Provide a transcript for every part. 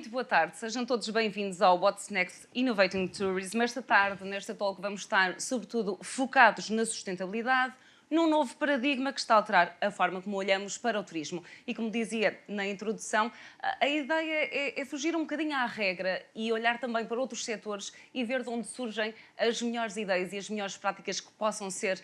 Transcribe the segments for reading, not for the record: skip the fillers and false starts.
Muito boa tarde, sejam todos bem-vindos ao What's Next Innovating Tourism. Esta tarde, nesta talk, vamos estar, sobretudo, focados na sustentabilidade, num novo paradigma que está a alterar a forma como olhamos para o turismo. E como dizia na introdução, a ideia é fugir um bocadinho à regra e olhar também para outros setores e ver de onde surgem as melhores ideias e as melhores práticas que possam ser,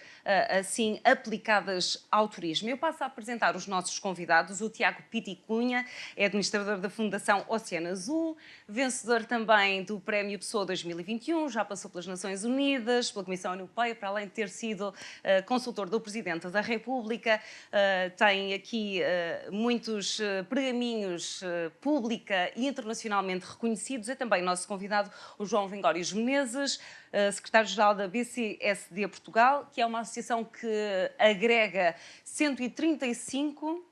assim, aplicadas ao turismo. Eu passo a apresentar os nossos convidados. O Tiago Piticunha é administrador da Fundação Oceano Azul, vencedor também do Prémio Pessoa 2021, já passou pelas Nações Unidas, pela Comissão Europeia, para além de ter sido consultor do Presidente da República, tem aqui muitos pergaminhos pública e internacionalmente reconhecidos. É também nosso convidado o João Vingórios Menezes, secretário-geral da BCSD Portugal, que é uma associação que agrega 135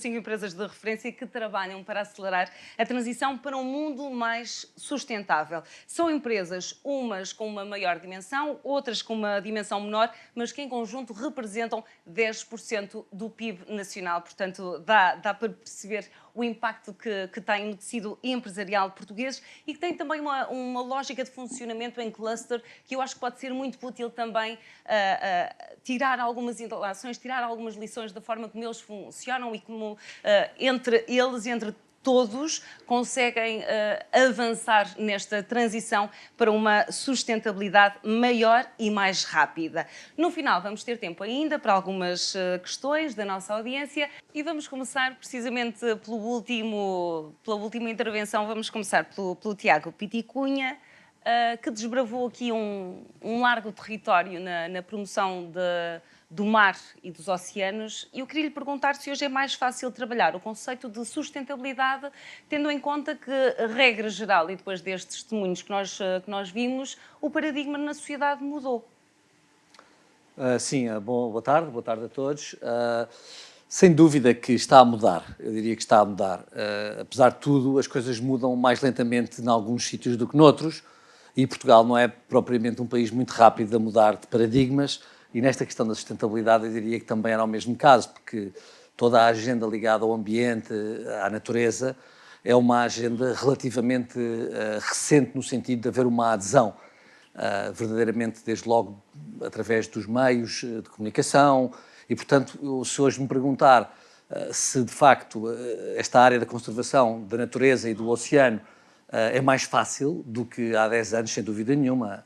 empresas de referência que trabalham para acelerar a transição para um mundo mais sustentável. São empresas, umas com uma maior dimensão, outras com uma dimensão menor, mas que em conjunto representam 10% do PIB nacional. Portanto, dá para perceber o impacto que tem no tecido empresarial português e que tem também uma lógica de funcionamento em cluster que eu acho que pode ser muito útil também tirar algumas instalações, tirar algumas lições da forma como eles funcionam e como entre eles, entre todos, conseguem avançar nesta transição para uma sustentabilidade maior e mais rápida. No final vamos ter tempo ainda para algumas questões da nossa audiência e vamos começar precisamente pela última intervenção. Vamos começar pelo Tiago Piticunha, que desbravou aqui um largo território na promoção do mar e dos oceanos. E eu queria lhe perguntar se hoje é mais fácil trabalhar o conceito de sustentabilidade, tendo em conta que, regra geral, e depois destes testemunhos que nós vimos, o paradigma na sociedade mudou. Sim, boa tarde a todos. Sem dúvida que está a mudar, eu diria que está a mudar. Apesar de tudo, as coisas mudam mais lentamente em alguns sítios do que noutros, e Portugal não é propriamente um país muito rápido a mudar de paradigmas, e nesta questão da sustentabilidade eu diria que também era o mesmo caso, porque toda a agenda ligada ao ambiente, à natureza, é uma agenda relativamente recente no sentido de haver uma adesão, verdadeiramente desde logo através dos meios de comunicação, e portanto, se hoje me perguntar se de facto esta área da conservação da natureza e do oceano é mais fácil do que há 10 anos, sem dúvida nenhuma.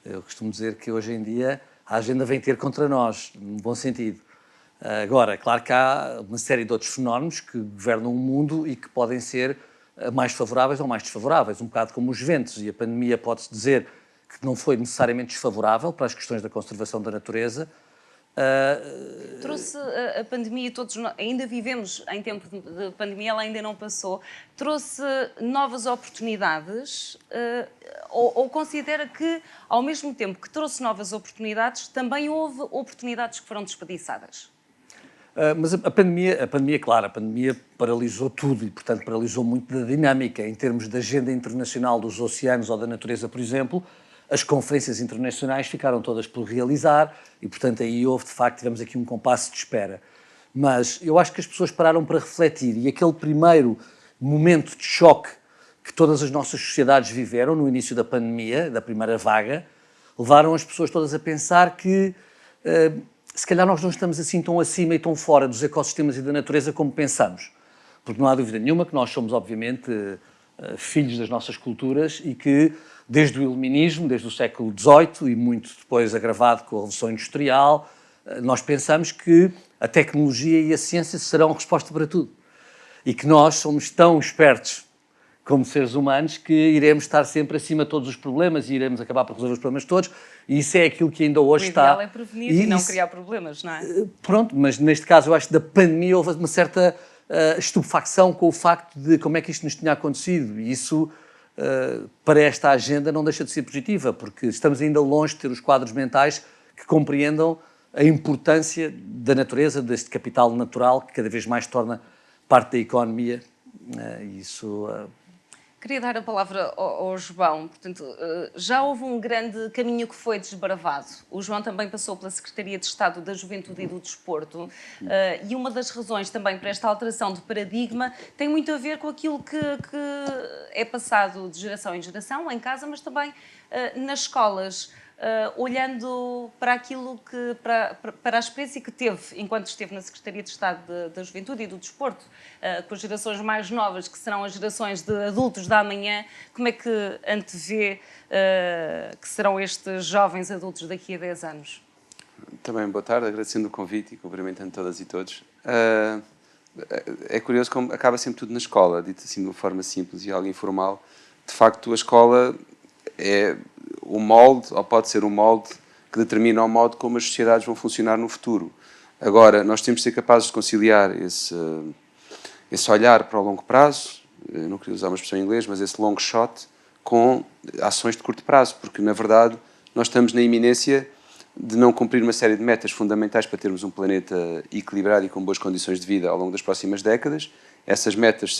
Eu costumo dizer que hoje em dia a agenda vem ter contra nós, num bom sentido. Agora, claro que há uma série de outros fenómenos que governam o mundo e que podem ser mais favoráveis ou mais desfavoráveis, um bocado como os ventos, e a pandemia pode-se dizer que não foi necessariamente desfavorável para as questões da conservação da natureza. Trouxe a pandemia, todos ainda vivemos em tempo de pandemia, ela ainda não passou, trouxe novas oportunidades ou considera que, ao mesmo tempo que trouxe novas oportunidades, também houve oportunidades que foram desperdiçadas? Mas a pandemia, claro, a pandemia paralisou tudo e, portanto, paralisou muito da dinâmica em termos da agenda internacional dos oceanos ou da natureza, por exemplo. As conferências internacionais ficaram todas por realizar e, portanto, aí houve, de facto, tivemos aqui um compasso de espera. Mas eu acho que as pessoas pararam para refletir e aquele primeiro momento de choque que todas as nossas sociedades viveram no início da pandemia, da primeira vaga, levaram as pessoas todas a pensar que se calhar nós não estamos assim tão acima e tão fora dos ecossistemas e da natureza como pensamos. Porque não há dúvida nenhuma que nós somos, obviamente, filhos das nossas culturas e que, desde o iluminismo, desde o século XVIII e muito depois agravado com a Revolução Industrial, nós pensamos que a tecnologia e a ciência serão a resposta para tudo. E que nós somos tão espertos como seres humanos que iremos estar sempre acima de todos os problemas e iremos acabar por resolver os problemas todos, e isso é aquilo que ainda hoje está... O ideal é prevenir e não criar problemas, não é? Pronto, mas neste caso eu acho que da pandemia houve uma certa estupefacção com o facto de como é que isto nos tinha acontecido, e isso para esta agenda não deixa de ser positiva, porque estamos ainda longe de ter os quadros mentais que compreendam a importância da natureza, deste capital natural que cada vez mais torna parte da economia, isso... Queria dar a palavra ao João. Portanto, já houve um grande caminho que foi desbravado. O João também passou pela Secretaria de Estado da Juventude e do Desporto, e uma das razões também para esta alteração de paradigma tem muito a ver com aquilo que é passado de geração em geração, em casa, mas também nas escolas. Olhando para aquilo para a experiência que teve enquanto esteve na Secretaria de Estado da Juventude e do Desporto, com as gerações mais novas, que serão as gerações de adultos da amanhã, como é que antevê que serão estes jovens adultos daqui a 10 anos? Também, boa tarde, agradecendo o convite e cumprimentando todas e todos. É curioso como acaba sempre tudo na escola, dito assim de uma forma simples e algo informal. De facto, a escola é o molde, ou pode ser o molde, que determina o modo como as sociedades vão funcionar no futuro. Agora, nós temos de ser capazes de conciliar esse olhar para o longo prazo, eu não queria usar uma expressão em inglês, mas esse long shot, com ações de curto prazo, porque, na verdade, nós estamos na iminência de não cumprir uma série de metas fundamentais para termos um planeta equilibrado e com boas condições de vida ao longo das próximas décadas. Essas metas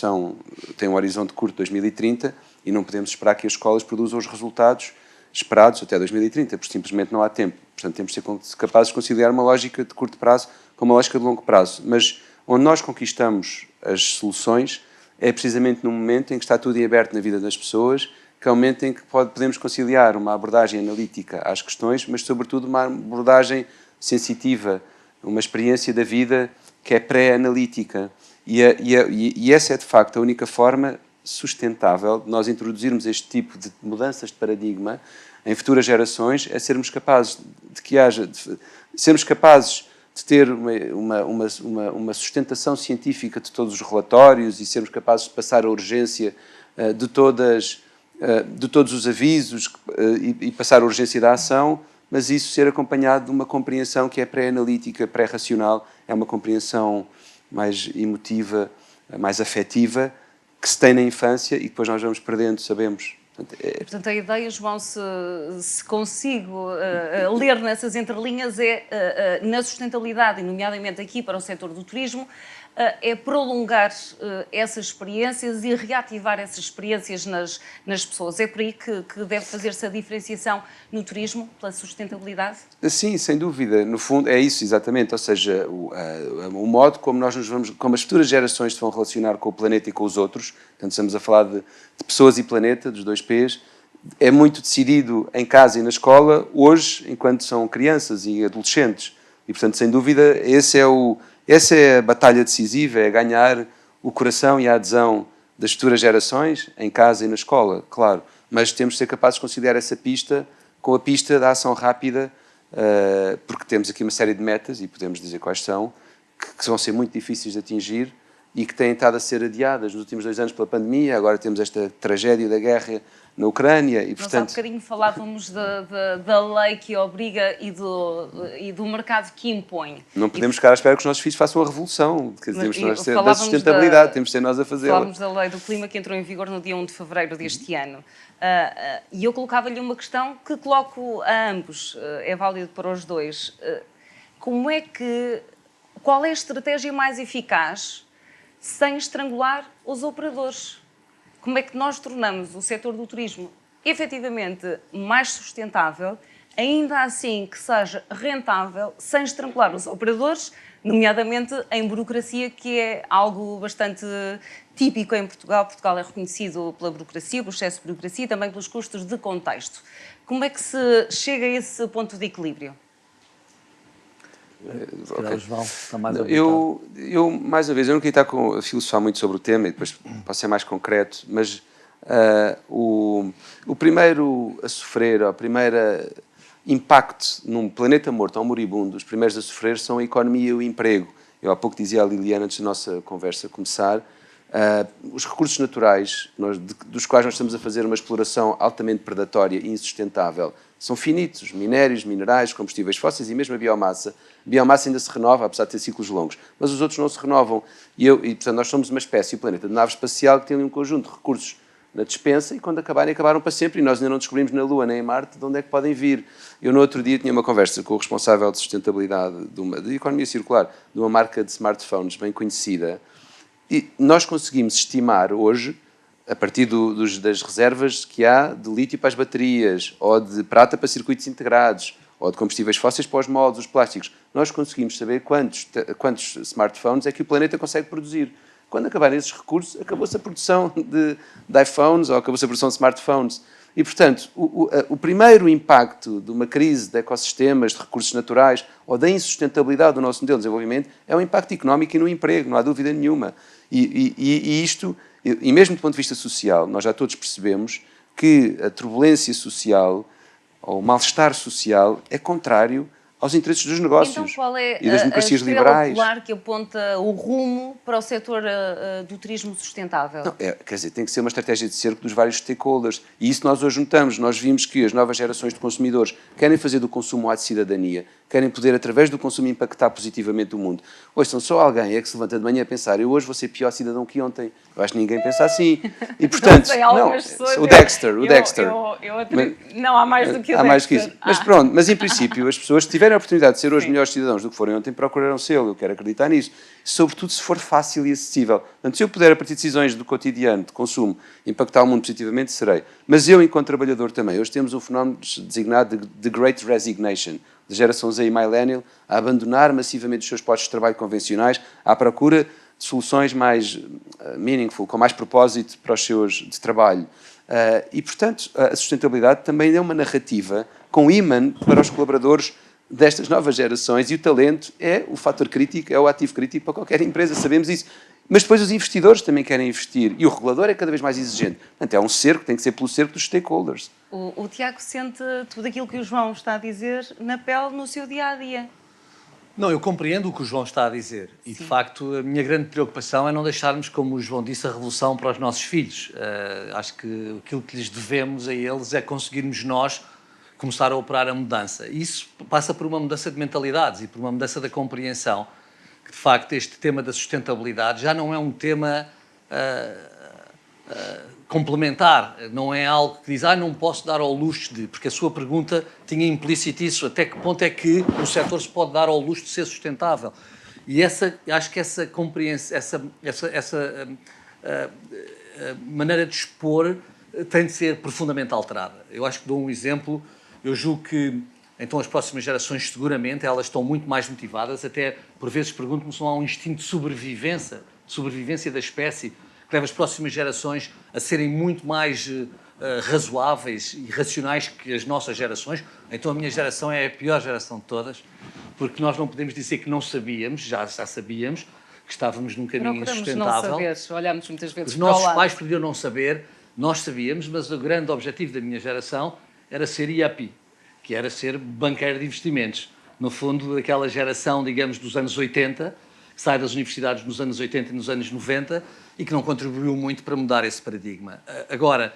têm um horizonte curto de 2030 e não podemos esperar que as escolas produzam os resultados esperados até 2030, porque simplesmente não há tempo. Portanto, temos de ser capazes de conciliar uma lógica de curto prazo com uma lógica de longo prazo. Mas onde nós conquistamos as soluções é precisamente no momento em que está tudo em aberto na vida das pessoas, que é o momento em que podemos conciliar uma abordagem analítica às questões, mas, sobretudo, uma abordagem sensitiva, uma experiência da vida que é pré-analítica. E essa é, de facto, a única forma sustentável de nós introduzirmos este tipo de mudanças de paradigma em futuras gerações, é sermos capazes sermos capazes de ter uma sustentação científica de todos os relatórios e sermos capazes de passar a urgência de todos os avisos e passar a urgência da ação, mas isso ser acompanhado de uma compreensão que é pré-analítica, pré-racional, é uma compreensão mais emotiva, mais afetiva, que se tem na infância e depois nós vamos perdendo, sabemos. Portanto, a ideia, João, se consigo ler nessas entrelinhas, é na sustentabilidade, e nomeadamente aqui para o setor do turismo, é prolongar essas experiências e reativar essas experiências nas pessoas. É por aí que deve fazer-se a diferenciação no turismo, pela sustentabilidade? Sim, sem dúvida. No fundo, é isso, exatamente. Ou seja, o modo como como as futuras gerações se vão relacionar com o planeta e com os outros, portanto, estamos a falar de pessoas e planeta, dos 2 Ps, é muito decidido em casa e na escola, hoje, enquanto são crianças e adolescentes. E, portanto, sem dúvida, essa é a batalha decisiva, é ganhar o coração e a adesão das futuras gerações, em casa e na escola, claro. Mas temos de ser capazes de conciliar essa pista com a pista da ação rápida, porque temos aqui uma série de metas, e podemos dizer quais são, que vão ser muito difíceis de atingir e que têm estado a ser adiadas nos últimos 2 anos pela pandemia. Agora temos esta tragédia da guerra na Ucrânia e, portanto... Nós há bocadinho falávamos da lei que obriga e do mercado que impõe. Não podemos ficar à espera que os nossos filhos façam a revolução. Temos de nós ser da sustentabilidade, temos de ser nós a fazê-la. Falávamos da lei do clima que entrou em vigor no dia 1 de fevereiro deste ano. E eu colocava-lhe uma questão que coloco a ambos, é válido para os dois. Qual é a estratégia mais eficaz sem estrangular os operadores? Como é que nós tornamos o setor do turismo efetivamente mais sustentável, ainda assim que seja rentável, sem estrangular os operadores, nomeadamente em burocracia, que é algo bastante típico em Portugal. Portugal é reconhecido pela burocracia, pelo excesso de burocracia e também pelos custos de contexto. Como é que se chega a esse ponto de equilíbrio? Okay. João, está mais eu, mais uma vez, eu não queria estar a filosofar muito sobre o tema e depois posso ser mais concreto, mas o primeiro a sofrer, o primeiro impacto num planeta morto ou moribundo, os primeiros a sofrer são a economia e o emprego. Eu há pouco dizia à Liliana, antes da nossa conversa começar, os recursos naturais, dos quais nós estamos a fazer uma exploração altamente predatória e insustentável, são finitos, minérios, minerais, combustíveis fósseis e mesmo a biomassa. A biomassa ainda se renova, apesar de ter ciclos longos, mas os outros não se renovam. E portanto, nós somos uma espécie, o planeta de nave espacial, que tem ali um conjunto de recursos na despensa e quando acabarem, acabaram para sempre. E nós ainda não descobrimos na Lua nem em Marte de onde é que podem vir. Eu, no outro dia, tinha uma conversa com o responsável de sustentabilidade de economia circular de uma marca de smartphones bem conhecida. E nós conseguimos estimar hoje a partir das reservas que há de lítio para as baterias, ou de prata para circuitos integrados, ou de combustíveis fósseis para os moldes, os plásticos, nós conseguimos saber quantos smartphones é que o planeta consegue produzir. Quando acabarem esses recursos, acabou-se a produção de iPhones ou acabou-se a produção de smartphones. E, portanto, o primeiro impacto de uma crise de ecossistemas, de recursos naturais ou da insustentabilidade do nosso modelo de desenvolvimento é o impacto económico e no emprego, não há dúvida nenhuma. E mesmo do ponto de vista social, nós já todos percebemos que a turbulência social ou o mal-estar social é contrário aos interesses dos negócios então, qual é e das democracias a liberais. polar que aponta o rumo para o setor do turismo sustentável? Não, quer dizer, tem que ser uma estratégia de cerco dos vários stakeholders. E isso nós hoje juntamos. Nós vimos que as novas gerações de consumidores querem fazer do consumo um ato de cidadania, querem poder, através do consumo, impactar positivamente o mundo. Hoje, são só alguém é que se levanta de manhã a pensar eu hoje vou ser pior cidadão que ontem. Eu acho que ninguém pensa assim. E, portanto, o Dexter. Não, há mais do que o Dexter. Há mais que isso. Mas pronto, mas em princípio, as pessoas que tiverem a oportunidade de ser hoje melhores cidadãos do que forem ontem, procurarão ser. Eu quero acreditar nisso. Sobretudo se for fácil e acessível. Portanto, se eu puder, a partir de decisões do cotidiano, de consumo, impactar o mundo positivamente, serei. Mas eu, enquanto trabalhador também, hoje temos um fenómeno designado de Great Resignation, da geração Z e Millennial, a abandonar massivamente os seus postos de trabalho convencionais à procura de soluções mais meaningful, com mais propósito para os seus de trabalho. E, portanto, a sustentabilidade também é uma narrativa com imã para os colaboradores destas novas gerações, e o talento é o fator crítico, é o ativo crítico para qualquer empresa, sabemos isso. Mas depois os investidores também querem investir, e o regulador é cada vez mais exigente. Portanto, é um cerco, tem que ser pelo cerco dos stakeholders. O Tiago sente tudo aquilo que o João está a dizer na pele, no seu dia-a-dia. Não, eu compreendo o que o João está a dizer. E, de facto, a minha grande preocupação é não deixarmos, como o João disse, a revolução para os nossos filhos. Acho que aquilo que lhes devemos a eles é conseguirmos nós começar a operar a mudança. E isso passa por uma mudança de mentalidades e por uma mudança da compreensão que, de facto, este tema da sustentabilidade já não é um tema complementar, não é algo que diz, não posso dar ao luxo de, porque a sua pergunta tinha implícito isso, até que ponto é que o setor se pode dar ao luxo de ser sustentável. E acho que essa compreensão, essa maneira de expor tem de ser profundamente alterada. Eu acho que dou um exemplo. Eu julgo que, então, as próximas gerações, seguramente, elas estão muito mais motivadas, até, por vezes, pergunto-me se não há um instinto de sobrevivência da espécie, que leva as próximas gerações a serem muito mais razoáveis e racionais que as nossas gerações. Então, a minha geração é a pior geração de todas, porque nós não podemos dizer que não sabíamos, já sabíamos, que estávamos num caminho insustentável. Não saber, olhamos muitas vezes os para o nossos lado. pais podiam não saber, nós sabíamos, mas o grande objetivo da minha geração era ser IAPI, que era ser banqueiro de investimentos. No fundo, aquela geração, digamos, dos anos 80, que sai das universidades nos anos 80 e nos anos 90 e que não contribuiu muito para mudar esse paradigma. Agora,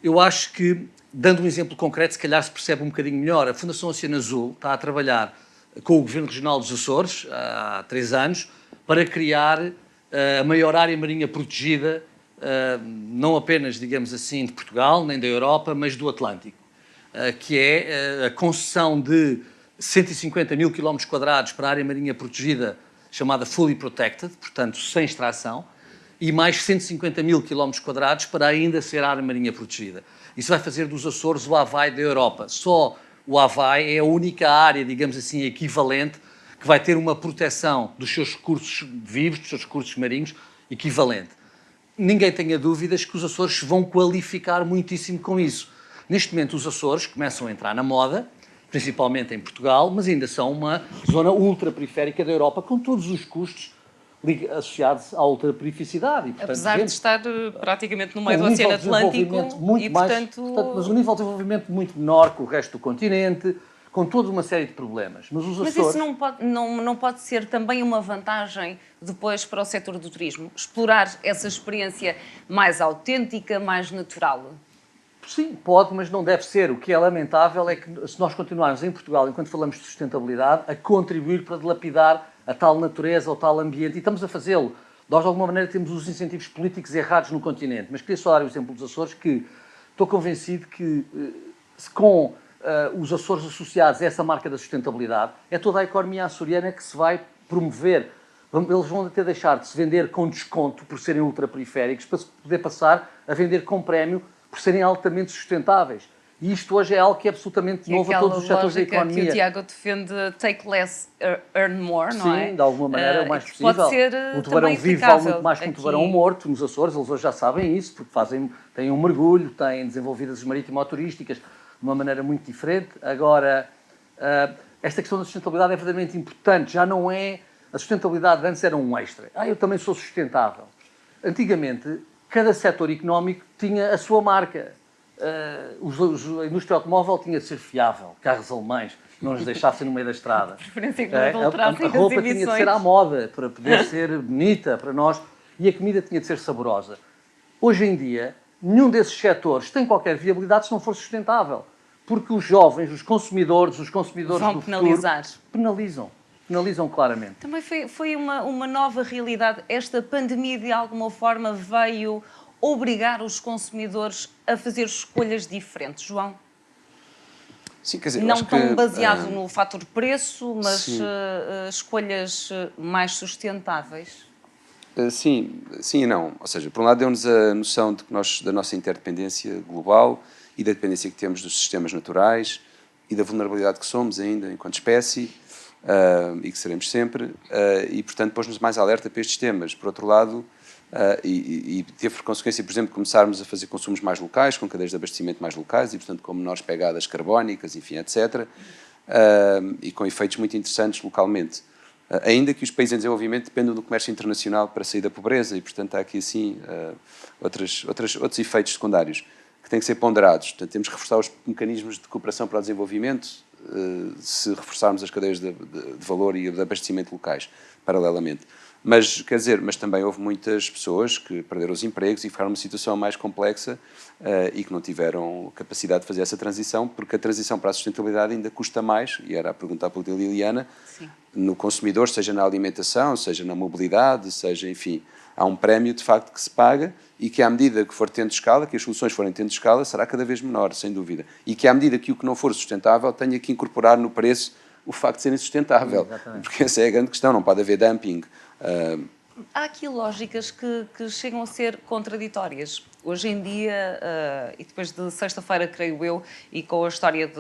eu acho que, dando um exemplo concreto, se calhar se percebe um bocadinho melhor. A Fundação Oceano Azul está a trabalhar com o Governo Regional dos Açores, há 3 anos, para criar a maior área marinha protegida, não apenas, digamos assim, de Portugal, nem da Europa, mas do Atlântico, que é a concessão de 150 mil quilómetros quadrados para a área marinha protegida, chamada Fully Protected, portanto, sem extração, e mais 150 mil quilómetros quadrados para ainda ser área marinha protegida. Isso vai fazer dos Açores o Havaí da Europa. Só o Havaí é a única área, digamos assim, equivalente, que vai ter uma proteção dos seus recursos vivos, dos seus recursos marinhos, equivalente. Ninguém tenha dúvidas que os Açores se vão qualificar muitíssimo com isso. Neste momento, os Açores começam a entrar na moda, principalmente em Portugal, mas ainda são uma zona ultraperiférica da Europa, com todos os custos associados à ultraperificidade. E, portanto, apesar de estar praticamente no meio do Oceano Atlântico, e, portanto, mas um nível de desenvolvimento muito menor que o resto do continente, com toda uma série de problemas. Mas isso não pode ser também uma vantagem depois para o setor do turismo? Explorar essa experiência mais autêntica, mais natural? Sim, pode, mas não deve ser. O que é lamentável é que, se nós continuarmos em Portugal, enquanto falamos de sustentabilidade, a contribuir para dilapidar a tal natureza, ou tal ambiente, e estamos a fazê-lo. Nós, de alguma maneira, temos os incentivos políticos errados no continente. Mas queria só dar o exemplo dos Açores, que estou convencido que, com os Açores associados a essa marca da sustentabilidade, é toda a economia açoriana que se vai promover Eles vão ter de deixar de se vender com desconto por serem ultraperiféricos para se poder passar a vender com prémio por serem altamente sustentáveis. E isto hoje é algo que é absolutamente novo a todos os setores da economia. Que o Tiago defende, take less, earn more, não é? Sim, de alguma maneira, o mais possível. Pode ser um tubarão vivo vale muito mais que um tubarão aqui. morto nos Açores. Eles hoje já sabem isso, porque têm um mergulho, têm desenvolvidas as marítimo-turísticas de uma maneira muito diferente. Agora, esta questão da sustentabilidade é verdadeiramente importante. Já não é... A sustentabilidade antes era um extra. Eu também sou sustentável. Antigamente, cada setor económico tinha a sua marca. A indústria automóvel tinha de ser fiável, carros alemães, não nos deixassem no meio da estrada. A roupa tinha de ser à moda, para poder ser bonita para nós, e a comida tinha de ser saborosa. Hoje em dia, nenhum desses setores tem qualquer viabilidade se não for sustentável, porque os jovens, os consumidores vão do penalizar. Futuro, penalizam claramente. Também foi uma nova realidade. Esta pandemia, de alguma forma, veio obrigar os consumidores a fazer escolhas diferentes, João? Sim, quer dizer, não acho tão que, baseado no fator preço, mas escolhas mais sustentáveis. Sim e não. Ou seja, por um lado deu-nos a noção de que da nossa interdependência global e da dependência que temos dos sistemas naturais e da vulnerabilidade que somos ainda enquanto espécie e que seremos sempre, e portanto pôs-nos mais alerta para estes temas. Por outro lado, e teve por consequência, por exemplo, começarmos a fazer consumos mais locais, com cadeias de abastecimento mais locais e, portanto, com menores pegadas carbónicas, enfim, etc. E com efeitos muito interessantes localmente. Ainda que os países em desenvolvimento dependam do comércio internacional para sair da pobreza e, portanto, há aqui, assim, outros efeitos secundários que têm que ser ponderados. Portanto, temos que reforçar os mecanismos de cooperação para o desenvolvimento se reforçarmos as cadeias de valor e de abastecimento locais, paralelamente. Mas, quer dizer, mas também houve muitas pessoas que perderam os empregos e ficaram numa situação mais complexa e que não tiveram capacidade de fazer essa transição, porque a transição para a sustentabilidade ainda custa mais, e era a pergunta pela Liliana, sim, no consumidor, seja na alimentação, seja na mobilidade, seja, enfim, há um prémio de facto que se paga e que à medida que for tendo escala, que as soluções forem tendo escala, será cada vez menor, sem dúvida. E que à medida que o que não for sustentável tenha que incorporar no preço o facto de ser insustentável. Exatamente. Porque essa é a grande questão, não pode haver dumping. Há aqui lógicas que chegam a ser contraditórias. Hoje em dia, e depois de sexta-feira, creio eu, e com a história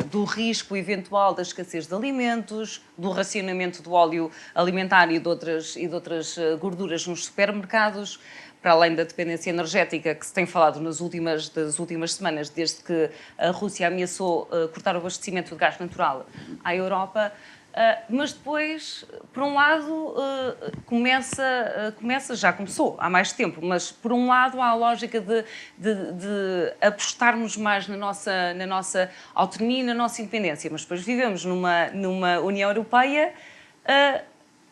do risco eventual da escassez de alimentos, do racionamento do óleo alimentar e de outras gorduras nos supermercados, para além da dependência energética que se tem falado das últimas semanas, desde que a Rússia ameaçou cortar o abastecimento de gás natural à Europa. Mas depois, por um lado, já começou há mais tempo, mas por um lado há a lógica de apostarmos mais na nossa autonomia e na nossa independência, mas depois vivemos numa União Europeia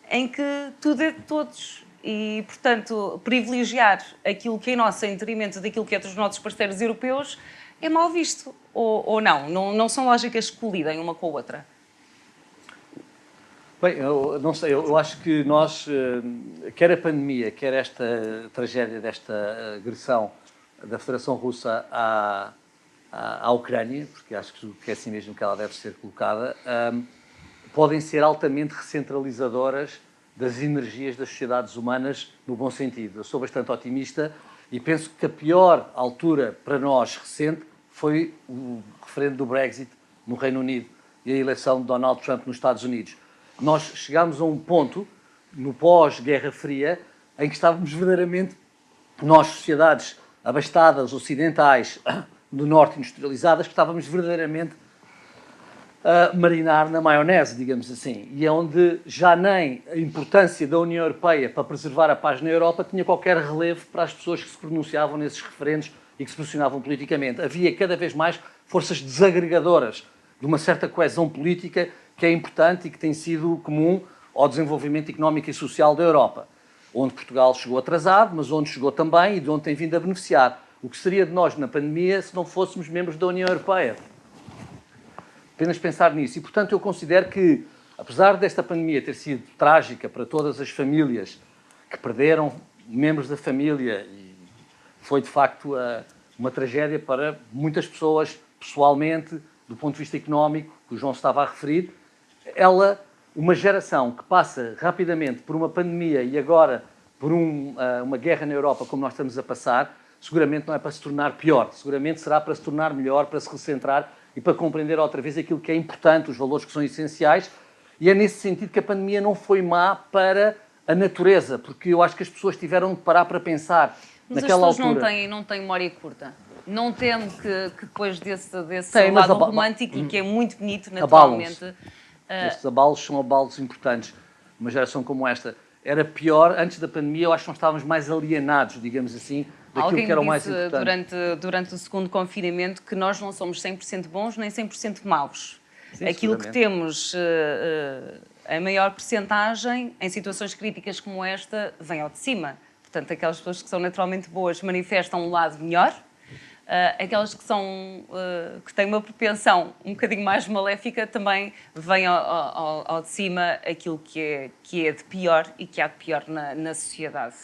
em que tudo é de todos e, portanto, privilegiar aquilo que é nosso em detrimento daquilo que é dos nossos parceiros europeus é mal visto, ou não? Não são lógicas que colidem uma com a outra? Bem, eu não sei, eu acho que nós, quer a pandemia, quer esta tragédia desta agressão da Federação Russa à Ucrânia, porque acho que é assim mesmo que ela deve ser colocada, podem ser altamente recentralizadoras das energias das sociedades humanas, no bom sentido. Eu sou bastante otimista e penso que a pior altura para nós recente foi o referendo do Brexit no Reino Unido e a eleição de Donald Trump nos Estados Unidos. Nós chegámos a um ponto, no pós-Guerra Fria, em que estávamos verdadeiramente, nós, sociedades abastadas, ocidentais, do Norte industrializadas, que estávamos verdadeiramente a marinar na maionese, digamos assim. E é onde já nem a importância da União Europeia para preservar a paz na Europa tinha qualquer relevo para as pessoas que se pronunciavam nesses referendos e que se posicionavam politicamente. Havia cada vez mais forças desagregadoras de uma certa coesão política que é importante e que tem sido comum ao desenvolvimento económico e social da Europa, onde Portugal chegou atrasado, mas onde chegou também e de onde tem vindo a beneficiar. O que seria de nós na pandemia se não fôssemos membros da União Europeia? Apenas pensar nisso. E, portanto, eu considero que, apesar desta pandemia ter sido trágica para todas as famílias que perderam membros da família, e foi, de facto, uma tragédia para muitas pessoas, pessoalmente, do ponto de vista económico, que o João estava a referir, ela uma geração que passa rapidamente por uma pandemia e agora por uma guerra na Europa, como nós estamos a passar, seguramente não é para se tornar pior, seguramente será para se tornar melhor, para se recentrar e para compreender outra vez aquilo que é importante, os valores que são essenciais. E é nesse sentido que a pandemia não foi má para a natureza, porque eu acho que as pessoas tiveram de parar para pensar naquela altura. Mas as pessoas não têm memória curta. Não temem que depois desse Tem, lado romântico, e que é muito bonito, naturalmente... Estes abalos são abalos importantes. Uma geração como esta era pior, antes da pandemia, eu acho que nós estávamos mais alienados, digamos assim, daquilo que era o mais importante. Durante o segundo confinamento que nós não somos 100% bons nem 100% maus. Sim, aquilo que temos, a maior percentagem, em situações críticas como esta, vem ao de cima. Portanto, aquelas pessoas que são naturalmente boas manifestam um lado melhor, aquelas que têm uma propensão um bocadinho mais maléfica também vêm ao de cima aquilo que é de pior e que há de pior na sociedade.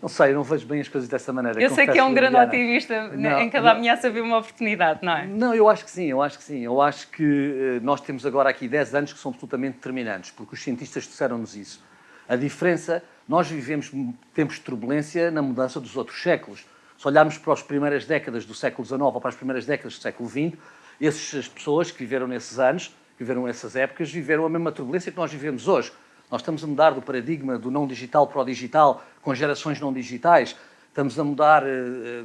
Não sei, eu não vejo bem as coisas dessa maneira. Eu sei que é um grande otimista, em cada ameaça vê uma oportunidade, não é? Não, eu acho que sim, eu acho que sim. Eu acho que nós temos agora aqui 10 anos que são absolutamente determinantes, porque os cientistas disseram-nos isso. A diferença, nós vivemos tempos de turbulência na mudança dos outros séculos. Se olharmos para as primeiras décadas do século XIX ou para as primeiras décadas do século XX, essas pessoas que viveram nesses anos, que viveram nessas épocas, viveram a mesma turbulência que nós vivemos hoje. Nós estamos a mudar do paradigma do não digital para o digital, com gerações não digitais. Estamos a mudar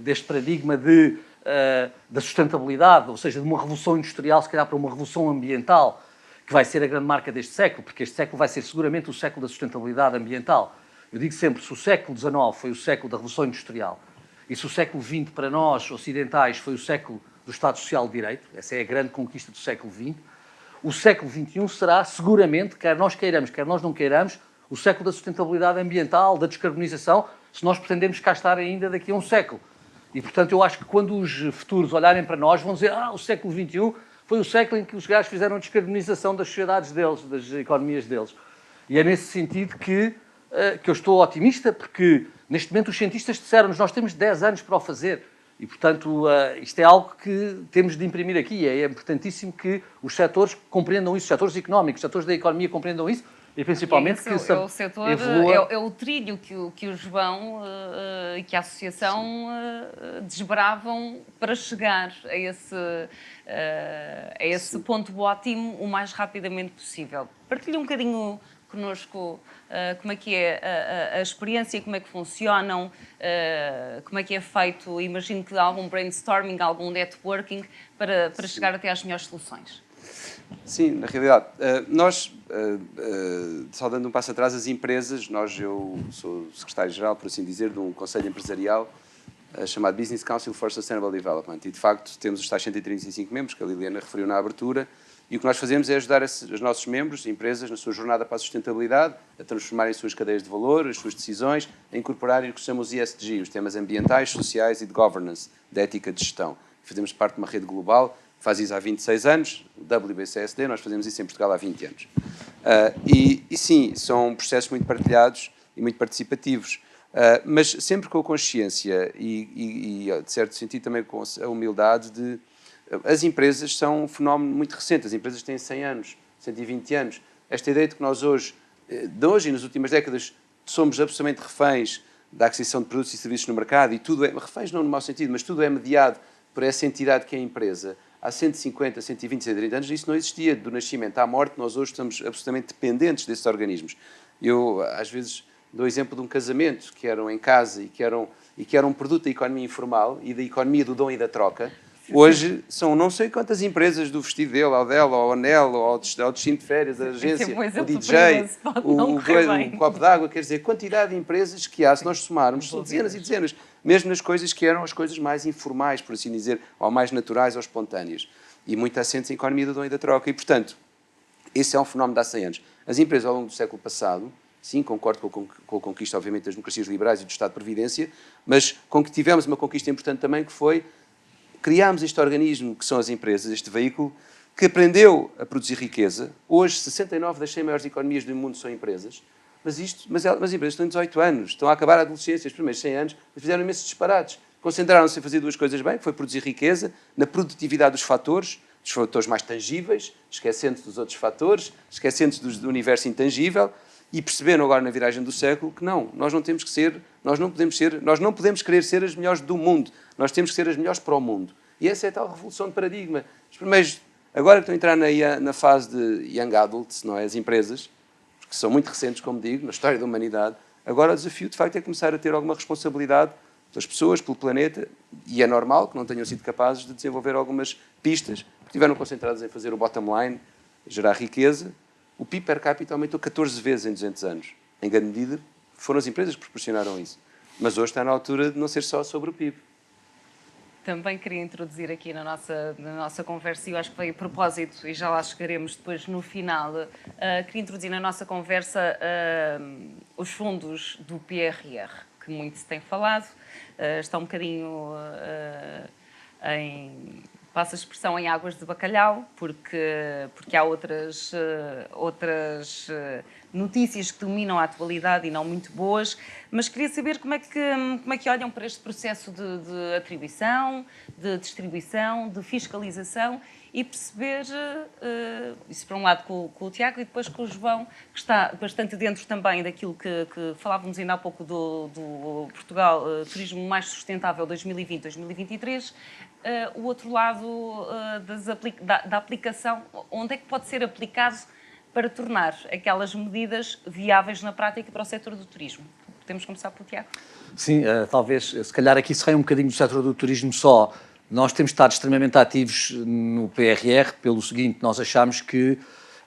deste paradigma da sustentabilidade, ou seja, de uma revolução industrial, se calhar para uma revolução ambiental, que vai ser a grande marca deste século, porque este século vai ser seguramente o século da sustentabilidade ambiental. Eu digo sempre, se o século XIX foi o século da revolução industrial, e se o século XX para nós, ocidentais, foi o século do Estado Social de Direito, essa é a grande conquista do século XX, o século XXI será, seguramente, quer nós queiramos, quer nós não queiramos, o século da sustentabilidade ambiental, da descarbonização, se nós pretendemos cá estar ainda daqui a um século. E, portanto, eu acho que quando os futuros olharem para nós, vão dizer o século XXI foi o século em que os gajos fizeram a descarbonização das sociedades deles, das economias deles. E é nesse sentido que eu estou otimista, porque neste momento os cientistas disseram-nos nós temos 10 anos para o fazer. E, portanto, isto é algo que temos de imprimir aqui. É importantíssimo que os setores compreendam isso, os setores económicos, os setores da economia compreendam isso, e principalmente que o setor evolua... é o trilho que o João e que a Associação desbravam para chegar a esse ponto ótimo o mais rapidamente possível. Partilhe um bocadinho connosco como é que é a experiência, como é que funcionam, como é que é feito, imagino que há algum brainstorming, algum networking para chegar até às melhores soluções. Sim, na realidade, nós, só dando um passo atrás, as empresas, eu sou secretário-geral, por assim dizer, de um conselho empresarial chamado Business Council for Sustainable Development, e de facto temos os tais 135 membros, que a Liliana referiu na abertura, e o que nós fazemos é ajudar os nossos membros, empresas, na sua jornada para a sustentabilidade, a transformarem as suas cadeias de valor, as suas decisões, a incorporarem o que se chama os ESG, os temas ambientais, sociais e de governance, de ética de gestão. Fazemos parte de uma rede global, faz isso há 26 anos, o WBCSD, nós fazemos isso em Portugal há 20 anos. E sim, são processos muito partilhados e muito participativos, mas sempre com a consciência e, de certo sentido, também com a humildade de... As empresas são um fenómeno muito recente, as empresas têm 100 anos, 120 anos. Esta ideia de que nós hoje e nas últimas décadas, somos absolutamente reféns da aquisição de produtos e serviços no mercado, e tudo é, reféns não no mau sentido, mas tudo é mediado por essa entidade que é a empresa. Há 150, 120, 130 anos, isso não existia. Do nascimento à morte, nós hoje estamos absolutamente dependentes desses organismos. Eu, às vezes, dou o exemplo de um casamento, que eram em casa e que eram um produto da economia informal e da economia do dom e da troca. Hoje são não sei quantas empresas, do vestido dele, ao dela, ao anel, ao destino de férias, a agência, o DJ, o copo d'água, quer dizer, quantidade de empresas que há, se nós somarmos, são dezenas e dezenas, mesmo nas coisas que eram as coisas mais informais, por assim dizer, ou mais naturais ou espontâneas, e muito assentes em economia do dom e da troca, e, portanto, esse é um fenómeno de há 100 anos. As empresas, ao longo do século passado, sim, concordo com a conquista, obviamente, das democracias liberais e do Estado de Previdência, mas com que tivemos uma conquista importante também, que foi criámos este organismo, que são as empresas, este veículo, que aprendeu a produzir riqueza. Hoje, 69 das 100 maiores economias do mundo são empresas, mas as empresas estão em 18 anos, estão a acabar a adolescência, os primeiros 100 anos, mas fizeram imensos disparates. Concentraram-se em fazer duas coisas bem, que foi produzir riqueza, na produtividade dos fatores, dos fatores mais tangíveis, esquecendo-se dos outros fatores, esquecendo-se do universo intangível e perceberam agora na viragem do século que não, nós não podemos querer ser as melhores do mundo, nós temos que ser as melhores para o mundo. E essa é a tal revolução de paradigma. Os primeiros, agora que estão a entrar na fase de young adults, não é? As empresas, que são muito recentes, como digo, na história da humanidade, agora o desafio, de facto, é começar a ter alguma responsabilidade pelas pessoas, pelo planeta, e é normal que não tenham sido capazes de desenvolver algumas pistas, porque estiveram concentrados em fazer o bottom line, gerar riqueza. O PIB per capita aumentou 14 vezes em 200 anos. Em grande medida, foram as empresas que proporcionaram isso. Mas hoje está na altura de não ser só sobre o PIB. Também queria introduzir aqui na nossa conversa, e eu acho que veio a propósito, e já lá chegaremos depois no final, queria introduzir na nossa conversa os fundos do PRR, que muito se tem falado, está um bocadinho passa a expressão, em águas de bacalhau, porque há outras notícias que dominam a atualidade e não muito boas, mas queria saber como é que olham para este processo de atribuição, de distribuição, de fiscalização e perceber, isso por um lado com o Tiago e depois com o João, que está bastante dentro também daquilo que falávamos ainda há pouco do Portugal Turismo Mais Sustentável 2020-2023, o outro lado da aplicação, onde é que pode ser aplicado para tornar aquelas medidas viáveis na prática para o setor do turismo. Podemos começar pelo Tiago? Sim, talvez, se calhar aqui se vai um bocadinho do setor do turismo só. Nós temos estado extremamente ativos no PRR, pelo seguinte, nós achamos que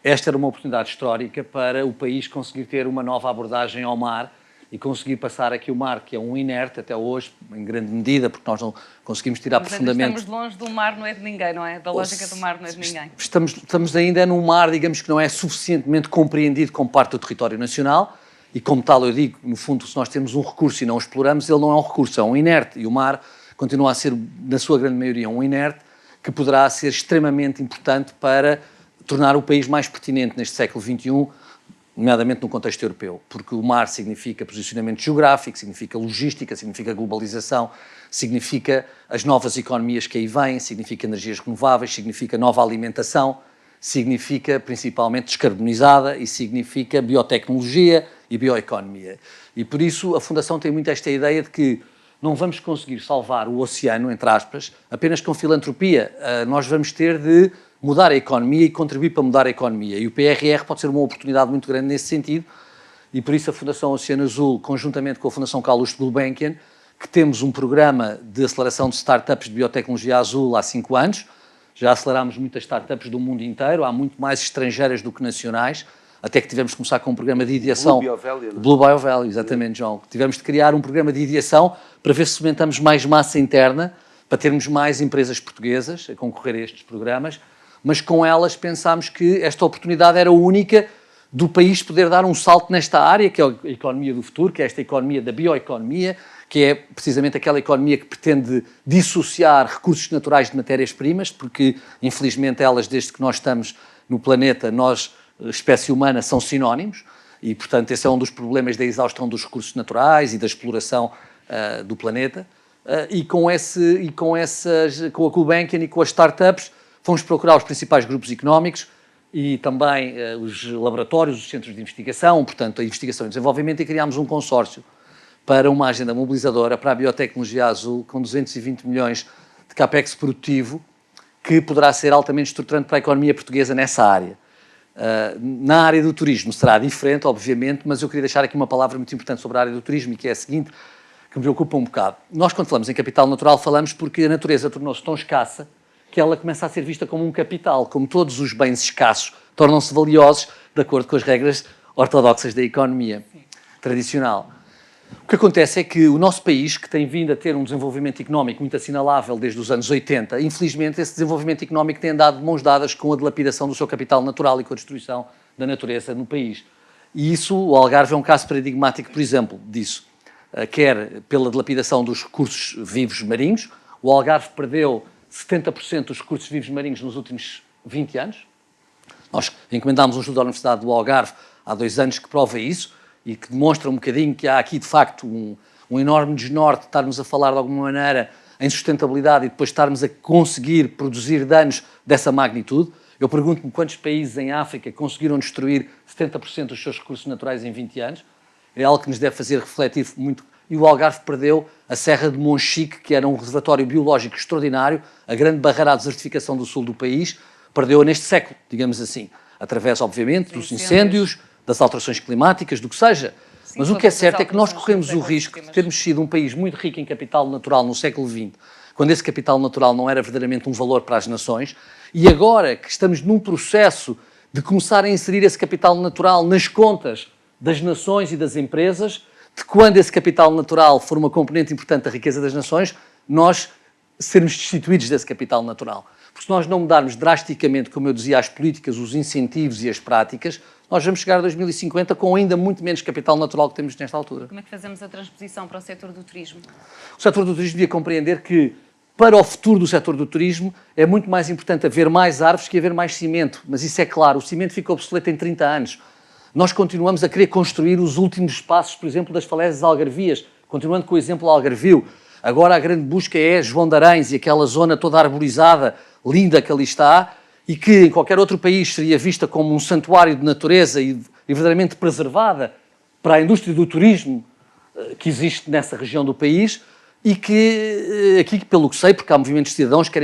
esta era uma oportunidade histórica para o país conseguir ter uma nova abordagem ao mar e conseguir passar aqui o mar, que é um inerte até hoje, em grande medida, porque nós não conseguimos tirar profundamente... Estamos longe do mar, não é de ninguém, não é? Da lógica do mar não é de ninguém. Estamos ainda num mar, digamos, que não é suficientemente compreendido como parte do território nacional e, como tal, eu digo, no fundo, se nós temos um recurso e não o exploramos, ele não é um recurso, é um inerte. E o mar continua a ser, na sua grande maioria, um inerte que poderá ser extremamente importante para tornar o país mais pertinente neste século XXI, nomeadamente no contexto europeu, porque o mar significa posicionamento geográfico, significa logística, significa globalização, significa as novas economias que aí vêm, significa energias renováveis, significa nova alimentação, significa principalmente descarbonizada e significa biotecnologia e bioeconomia. E por isso a Fundação tem muito esta ideia de que não vamos conseguir salvar o oceano, entre aspas, apenas com filantropia. Nós vamos ter de mudar a economia e contribuir para mudar a economia. E o PRR pode ser uma oportunidade muito grande nesse sentido, e por isso a Fundação Oceano Azul, conjuntamente com a Fundação Carlos Gulbenkian, que temos um programa de aceleração de startups de biotecnologia azul há 5 anos, já acelerámos muitas startups do mundo inteiro, há muito mais estrangeiras do que nacionais, até que tivemos de começar com um programa de ideação... Blue Bio-Value. Blue Bio-Value, exatamente, João. Tivemos de criar um programa de ideação para ver se fomentamos mais massa interna, para termos mais empresas portuguesas a concorrer a estes programas, mas com elas pensámos que esta oportunidade era única do país poder dar um salto nesta área, que é a economia do futuro, que é esta economia da bioeconomia, que é precisamente aquela economia que pretende dissociar recursos naturais de matérias-primas, porque, infelizmente, elas, desde que nós estamos no planeta, nós, espécie humana, são sinónimos, e, portanto, esse é um dos problemas da exaustão dos recursos naturais e da exploração do planeta. E com a Gulbenkian e com as startups, fomos procurar os principais grupos económicos e também os laboratórios, os centros de investigação, portanto, a investigação e desenvolvimento, e criámos um consórcio para uma agenda mobilizadora para a biotecnologia azul, com 220 milhões de capex produtivo, que poderá ser altamente estruturante para a economia portuguesa nessa área. Na área do turismo será diferente, obviamente, mas eu queria deixar aqui uma palavra muito importante sobre a área do turismo, e que é a seguinte, que me preocupa um bocado. Nós, quando falamos em capital natural, falamos porque a natureza tornou-se tão escassa que ela começa a ser vista como um capital, como todos os bens escassos tornam-se valiosos de acordo com as regras ortodoxas da economia tradicional. O que acontece é que o nosso país, que tem vindo a ter um desenvolvimento económico muito assinalável desde os anos 80, infelizmente esse desenvolvimento económico tem andado de mãos dadas com a dilapidação do seu capital natural e com a destruição da natureza no país. E isso, o Algarve é um caso paradigmático, por exemplo, disso. Quer pela dilapidação dos recursos vivos marinhos, o Algarve perdeu 70% dos recursos vivos marinhos nos últimos 20 anos. Nós encomendámos um estudo da Universidade do Algarve há 2 anos que prova isso e que demonstra um bocadinho que há aqui, de facto, um enorme desnorte de estarmos a falar, de alguma maneira, em sustentabilidade e depois estarmos a conseguir produzir danos dessa magnitude. Eu pergunto-me quantos países em África conseguiram destruir 70% dos seus recursos naturais em 20 anos. É algo que nos deve fazer refletir muito. E o Algarve perdeu a Serra de Monchique, que era um reservatório biológico extraordinário, a grande barreira à desertificação do sul do país, perdeu-a neste século, digamos assim, através, obviamente, dos incêndios, das alterações climáticas, do que seja. Sim, Mas o que é certo é que nós corremos o risco de termos sido um país muito rico em capital natural no século XX, quando esse capital natural não era verdadeiramente um valor para as nações, e agora que estamos num processo de começar a inserir esse capital natural nas contas das nações e das empresas, de quando esse capital natural for uma componente importante da riqueza das nações, nós sermos destituídos desse capital natural. Porque se nós não mudarmos drasticamente, como eu dizia, as políticas, os incentivos e as práticas, nós vamos chegar a 2050 com ainda muito menos capital natural que temos nesta altura. Como é que fazemos a transposição para o setor do turismo? O setor do turismo devia compreender que, para o futuro do setor do turismo, é muito mais importante haver mais árvores que haver mais cimento. Mas isso é claro, o cimento fica obsoleto em 30 anos. Nós continuamos a querer construir os últimos espaços, por exemplo, das falésias algarvias, continuando com o exemplo algarvio. Agora a grande busca é João de Arães e aquela zona toda arborizada, linda que ali está, e que em qualquer outro país seria vista como um santuário de natureza e verdadeiramente preservada para a indústria do turismo que existe nessa região do país, e que aqui, pelo que sei, porque há movimentos de cidadãos que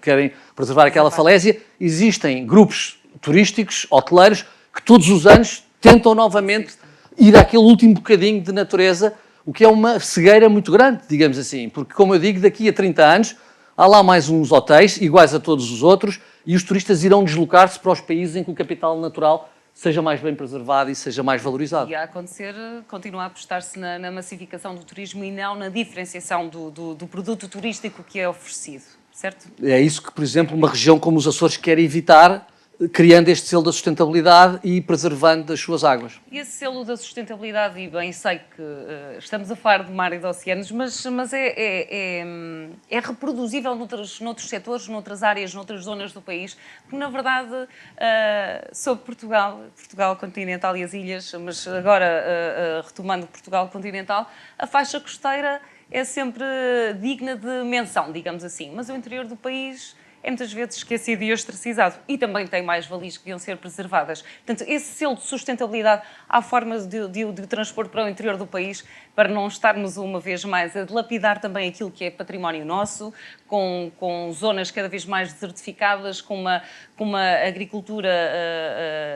querem preservar aquela falésia, existem grupos turísticos, hoteleiros, que todos os anos tentam novamente ir àquele último bocadinho de natureza, o que é uma cegueira muito grande, digamos assim, porque, como eu digo, daqui a 30 anos há lá mais uns hotéis, iguais a todos os outros, e os turistas irão deslocar-se para os países em que o capital natural seja mais bem preservado e seja mais valorizado. E a acontecer, continua a apostar-se na massificação do turismo e não na diferenciação do produto turístico que é oferecido, certo? É isso que, por exemplo, uma região como os Açores quer evitar, criando este selo da sustentabilidade e preservando as suas águas. E esse selo da sustentabilidade, e bem sei que estamos a falar de mar e de oceanos, mas é reproduzível noutros setores, noutras áreas, noutras zonas do país, porque na verdade, sobre Portugal continental e as ilhas, mas agora retomando Portugal continental, a faixa costeira é sempre digna de menção, digamos assim, mas o interior do país é muitas vezes esquecido e ostracizado e também tem mais valias que deviam ser preservadas. Portanto, esse selo de sustentabilidade, há formas de o transpor para o interior do país para não estarmos uma vez mais a dilapidar também aquilo que é património nosso, com zonas cada vez mais desertificadas, com uma agricultura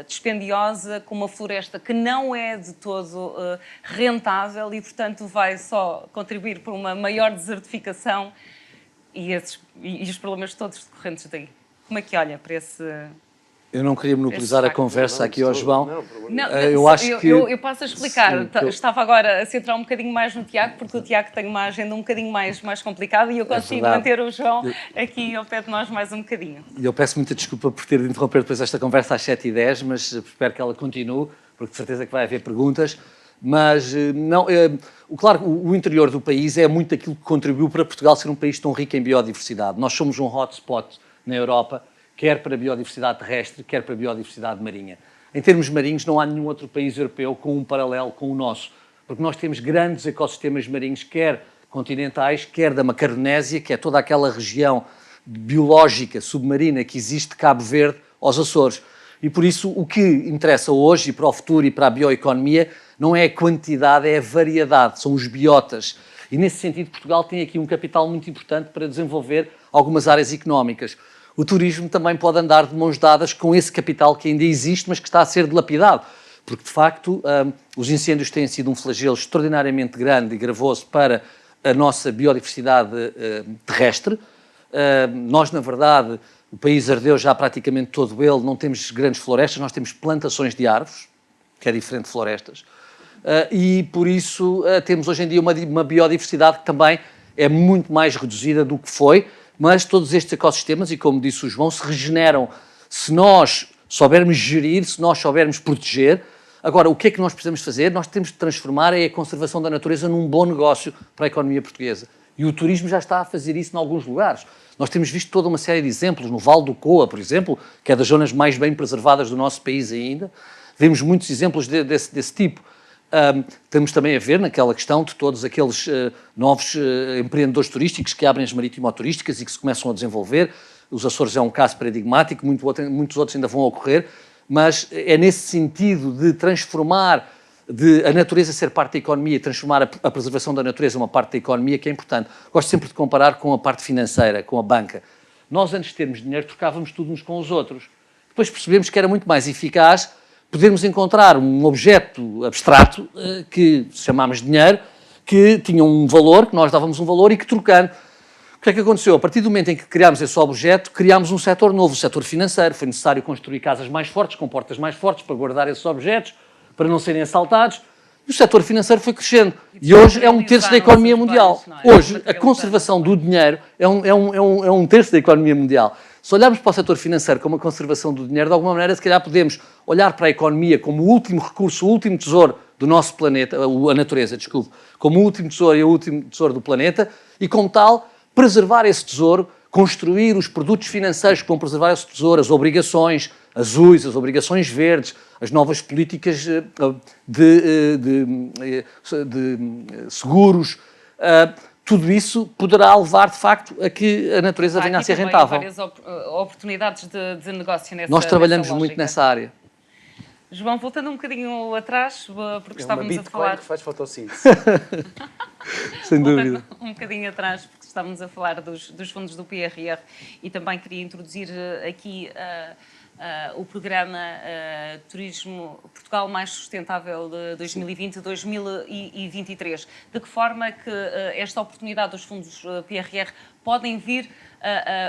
dispendiosa, com uma floresta que não é de todo rentável e, portanto, vai só contribuir para uma maior desertificação e os problemas todos decorrentes daí. Como é que olha para esse... Eu não queria monopolizar a conversa aqui ao João. Eu passo a explicar. Sim, estava agora a centrar um bocadinho mais no Tiago, porque o Tiago tem uma agenda um bocadinho mais complicada e eu consigo manter o João aqui ao pé de nós mais um bocadinho. E eu peço muita desculpa por ter de interromper depois esta conversa às 7h10, mas espero que ela continue, porque de certeza que vai haver perguntas. Mas, não, claro, o interior do país é muito aquilo que contribuiu para Portugal ser um país tão rico em biodiversidade. Nós somos um hotspot na Europa, quer para a biodiversidade terrestre, quer para a biodiversidade marinha. Em termos marinhos, não há nenhum outro país europeu com um paralelo com o nosso, porque nós temos grandes ecossistemas marinhos, quer continentais, quer da Macaronésia, que é toda aquela região biológica submarina que existe de Cabo Verde aos Açores. E por isso o que interessa hoje e para o futuro e para a bioeconomia não é a quantidade, é a variedade, são os biotas. E nesse sentido Portugal tem aqui um capital muito importante para desenvolver algumas áreas económicas. O turismo também pode andar de mãos dadas com esse capital que ainda existe, mas que está a ser dilapidado. Porque, de facto, os incêndios têm sido um flagelo extraordinariamente grande e gravoso para a nossa biodiversidade terrestre. Nós, na verdade, o país ardeu já praticamente todo ele, não temos grandes florestas, nós temos plantações de árvores, que é diferente de florestas, e por isso temos hoje em dia uma biodiversidade que também é muito mais reduzida do que foi, mas todos estes ecossistemas, e como disse o João, se regeneram se nós soubermos gerir, se nós soubermos proteger. Agora, o que é que nós precisamos fazer? Nós temos de transformar a conservação da natureza num bom negócio para a economia portuguesa. E o turismo já está a fazer isso em alguns lugares. Nós temos visto toda uma série de exemplos, no Vale do Coa, por exemplo, que é das zonas mais bem preservadas do nosso país ainda. Vemos muitos exemplos desse tipo. Estamos também a ver naquela questão de todos aqueles novos empreendedores turísticos que abrem as marítimo-turísticas e que se começam a desenvolver. Os Açores é um caso paradigmático, muitos outros ainda vão ocorrer, mas é nesse sentido de transformar, de a natureza ser parte da economia, transformar a preservação da natureza uma parte da economia, que é importante. Gosto sempre de comparar com a parte financeira, com a banca. Nós, antes de termos dinheiro, trocávamos tudo uns com os outros. Depois percebemos que era muito mais eficaz podermos encontrar um objeto abstrato, que chamámos de dinheiro, que tinha um valor, que nós dávamos um valor e que, trocando. O que é que aconteceu? A partir do momento em que criámos esse objeto, criámos um setor novo, o setor financeiro. Foi necessário construir casas mais fortes, com portas mais fortes, para guardar esses objetos, para não serem assaltados. E o setor financeiro foi crescendo. E hoje é um terço da economia mundial. Hoje, a conservação do dinheiro é um terço da economia mundial. Se olharmos para o setor financeiro como a conservação do dinheiro, de alguma maneira, se calhar podemos olhar para a economia como o último recurso, o último tesouro do nosso planeta, a natureza, desculpe, como o último tesouro e o último tesouro do planeta, e como tal, preservar esse tesouro, construir os produtos financeiros que vão preservar esse tesouro, as obrigações azuis, as obrigações verdes, as novas políticas de seguros, tudo isso poderá levar, de facto, a que a natureza venha a ser rentável. Há várias oportunidades de negócio nessa Nós trabalhamos lógica. muito nessa área. João, voltando um bocadinho atrás, porque estávamos a falar... que faz fotossíntese. Sem dúvida. Um bocadinho atrás, porque estávamos a falar dos fundos do PRR e também queria introduzir aqui o programa Turismo Portugal Mais Sustentável de 2020-2023. De que forma que esta oportunidade dos fundos PRR podem vir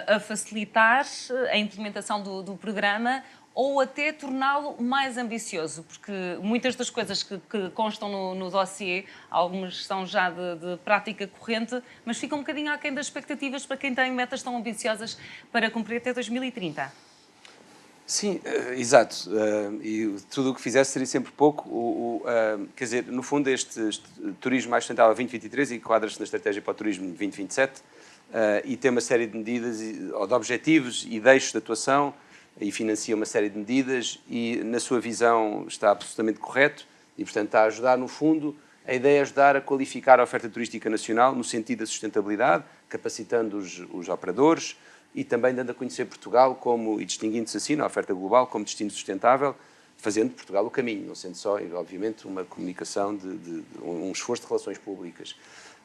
a facilitar a implementação do programa ou até torná-lo mais ambicioso, porque muitas das coisas que constam no dossiê, algumas são já de prática corrente, mas ficam um bocadinho aquém das expectativas para quem tem metas tão ambiciosas para cumprir até 2030. Sim, exato. E tudo o que fizesse seria sempre pouco. Quer dizer, no fundo, este Turismo Mais Sustentável 2023 enquadra-se na Estratégia para o Turismo 2027 e tem uma série de medidas, de objetivos e de eixos de atuação e financia uma série de medidas e, na sua visão, está absolutamente correto e, portanto, está a ajudar, no fundo, a ideia é ajudar a qualificar a oferta turística nacional no sentido da sustentabilidade, capacitando os operadores e também dando a conhecer Portugal como, e distinguindo-se assim na oferta global como destino sustentável, fazendo de Portugal o caminho, não sendo só, obviamente, uma comunicação, um esforço de relações públicas.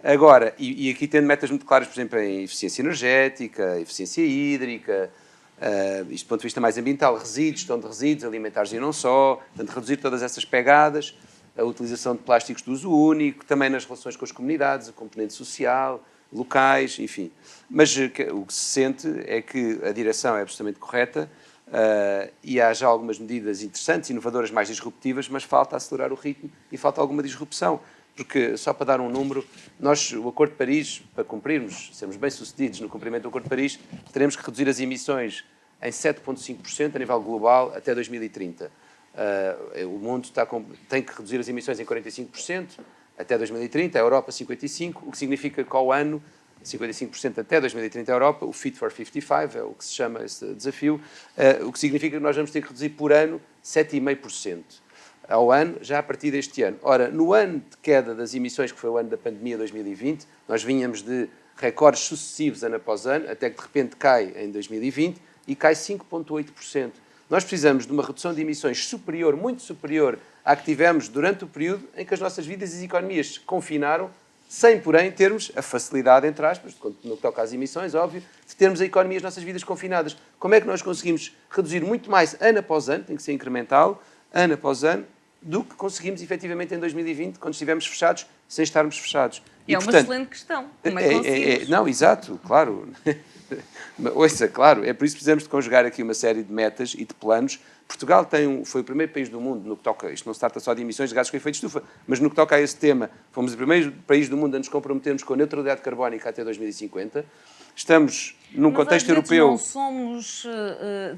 Agora, e aqui tendo metas muito claras, por exemplo, em eficiência energética, eficiência hídrica, isto do ponto de vista mais ambiental, resíduos, gestão de resíduos, alimentares e não só, portanto, reduzir todas essas pegadas, a utilização de plásticos de uso único, também nas relações com as comunidades, a componente social, locais, enfim. Mas o que se sente é que a direção é absolutamente correta e há já algumas medidas interessantes, inovadoras, mais disruptivas, mas falta acelerar o ritmo e falta alguma disrupção. Porque, só para dar um número, nós, o Acordo de Paris, para cumprirmos, sermos bem-sucedidos no cumprimento do Acordo de Paris, teremos que reduzir as emissões em 7,5% a nível global até 2030. O mundo tem que reduzir as emissões em 45% até 2030, a Europa 55%, o que significa que ao ano, 55% até 2030 a Europa, o Fit for 55, é o que se chama esse desafio, o que significa que nós vamos ter que reduzir por ano 7,5%. Ao ano, já a partir deste ano. Ora, no ano de queda das emissões, que foi o ano da pandemia 2020, nós vínhamos de recordes sucessivos ano após ano, até que de repente cai em 2020 e cai 5,8%. Nós precisamos de uma redução de emissões superior, muito superior à que tivemos durante o período em que as nossas vidas e as economias se confinaram, sem, porém, termos a facilidade, entre aspas, no que toca às emissões, óbvio, de termos a economia e as nossas vidas confinadas. Como é que nós conseguimos reduzir muito mais ano após ano, tem que ser incremental, ano após ano, do que conseguimos efetivamente em 2020, quando estivemos fechados, sem estarmos fechados. E é uma excelente questão. Como é que conseguimos? Não, exato, claro. Ouça, claro, é por isso que precisamos de conjugar aqui uma série de metas e de planos. Portugal foi o primeiro país do mundo no que toca, isto não se trata só de emissões de gases com efeito de estufa, mas no que toca a esse tema, fomos o primeiro país do mundo a nos comprometermos com a neutralidade carbónica até 2050. Estamos num contexto europeu... não somos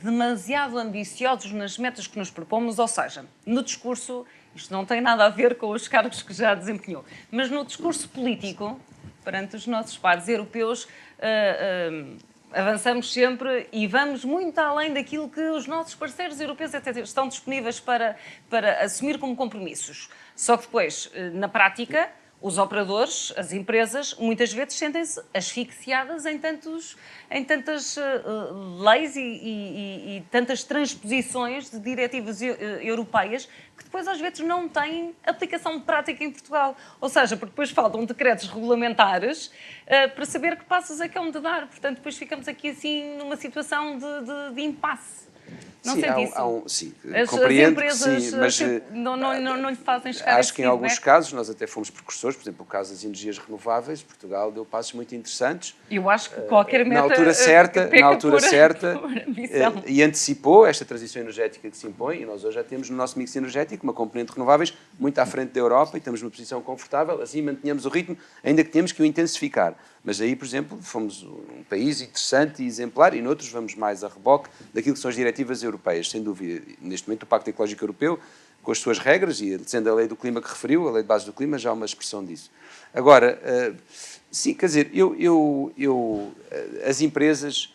demasiado ambiciosos nas metas que nos propomos, ou seja, no discurso, isto não tem nada a ver com os cargos que já desempenhou, mas no discurso político, perante os nossos pares europeus, avançamos sempre e vamos muito além daquilo que os nossos parceiros europeus até estão disponíveis para assumir como compromissos. Só que depois, na prática, os operadores, as empresas, muitas vezes sentem-se asfixiadas em tantas leis e tantas transposições de diretivas europeias que depois às vezes não têm aplicação prática em Portugal. Ou seja, porque depois faltam decretos regulamentares para saber que passos é que hão de dar. Portanto, depois ficamos aqui assim numa situação de impasse. Não sente isso? Sim, As compreendo empresas que sim, mas não lhe fazem chegar acho esse que em alguns feedback? casos nós até fomos precursores, por exemplo, o caso das energias renováveis, Portugal deu passos muito interessantes. Eu acho que qualquer meta Na altura certa, por ambição. e antecipou esta transição energética que se impõe, e nós hoje já temos no nosso mix energético uma componente de renováveis muito à frente da Europa e estamos numa posição confortável, assim mantenhamos o ritmo, ainda que temos que o intensificar. Mas aí, por exemplo, fomos um país interessante e exemplar e noutros vamos mais a reboque daquilo que são as diretivas europeias, sem dúvida. Neste momento o Pacto Ecológico Europeu, com as suas regras, e sendo a lei do clima que referiu, a lei de base do clima, já há uma expressão disso. Agora, sim, quer dizer, as empresas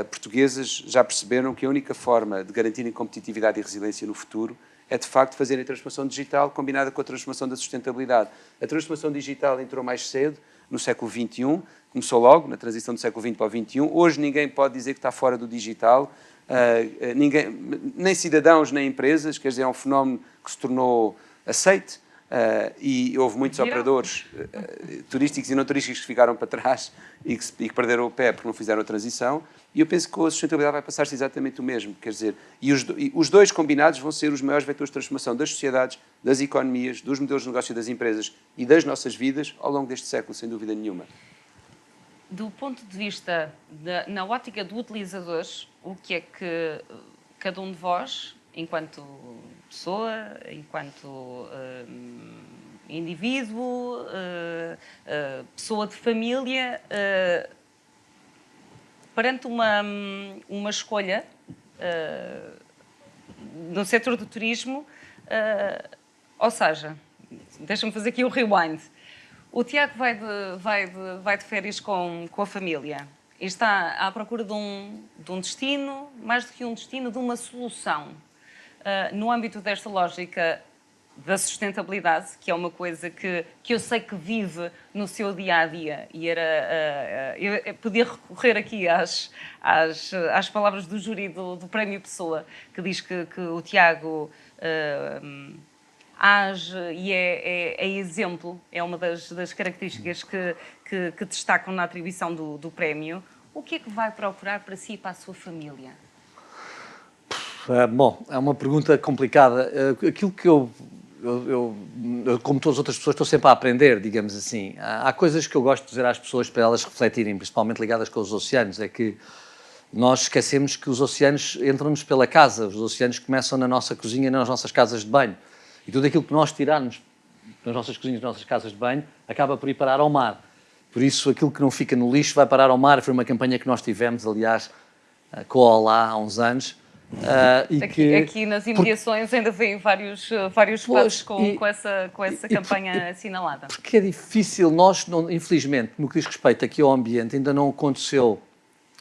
portuguesas já perceberam que a única forma de garantirem competitividade e resiliência no futuro é, de facto, fazerem a transformação digital combinada com a transformação da sustentabilidade. A transformação digital entrou mais cedo, no século XXI, começou logo, na transição do século XX para o XXI. Hoje ninguém pode dizer que está fora do digital, nem cidadãos, nem empresas, quer dizer, é um fenómeno que se tornou aceite e houve muitos operadores turísticos e não turísticos que ficaram para trás e que perderam o pé porque não fizeram a transição. E eu penso que com a sustentabilidade vai passar-se exatamente o mesmo, quer dizer, e os dois combinados vão ser os maiores vetores de transformação das sociedades, das economias, dos modelos de negócio das empresas e das nossas vidas ao longo deste século, sem dúvida nenhuma. Do ponto de vista, na ótica do utilizador, o que é que cada um de vós, enquanto pessoa, enquanto indivíduo, pessoa de família, perante uma escolha no setor do turismo, ou seja, deixa-me fazer aqui o rewind. O Tiago vai de férias com a família e está à procura de um destino, mais do que um destino, de uma solução. No âmbito desta lógica da sustentabilidade, que é uma coisa que eu sei que vive no seu dia-a-dia, e eu poder recorrer aqui às palavras do júri do Prémio Pessoa, que diz que o Tiago age e é exemplo, é uma das características que destacam na atribuição do prémio. O que é que vai procurar para si e para a sua família? Bom, é uma pergunta complicada. Aquilo que eu, como todas as outras pessoas, estou sempre a aprender, digamos assim. Há coisas que eu gosto de dizer às pessoas para elas refletirem, principalmente ligadas com os oceanos, é que nós esquecemos que os oceanos entram-nos pela casa, os oceanos começam na nossa cozinha e nas nossas casas de banho. E tudo aquilo que nós tirarmos das nossas cozinhas, das nossas casas de banho, acaba por ir parar ao mar. Por isso, aquilo que não fica no lixo vai parar ao mar. Foi uma campanha que nós tivemos, aliás, com a Olá, há uns anos. Aqui nas imediações ainda vêm vários espaços com essa campanha assinalada. Porque é difícil, nós, infelizmente, no que diz respeito aqui ao ambiente, ainda não aconteceu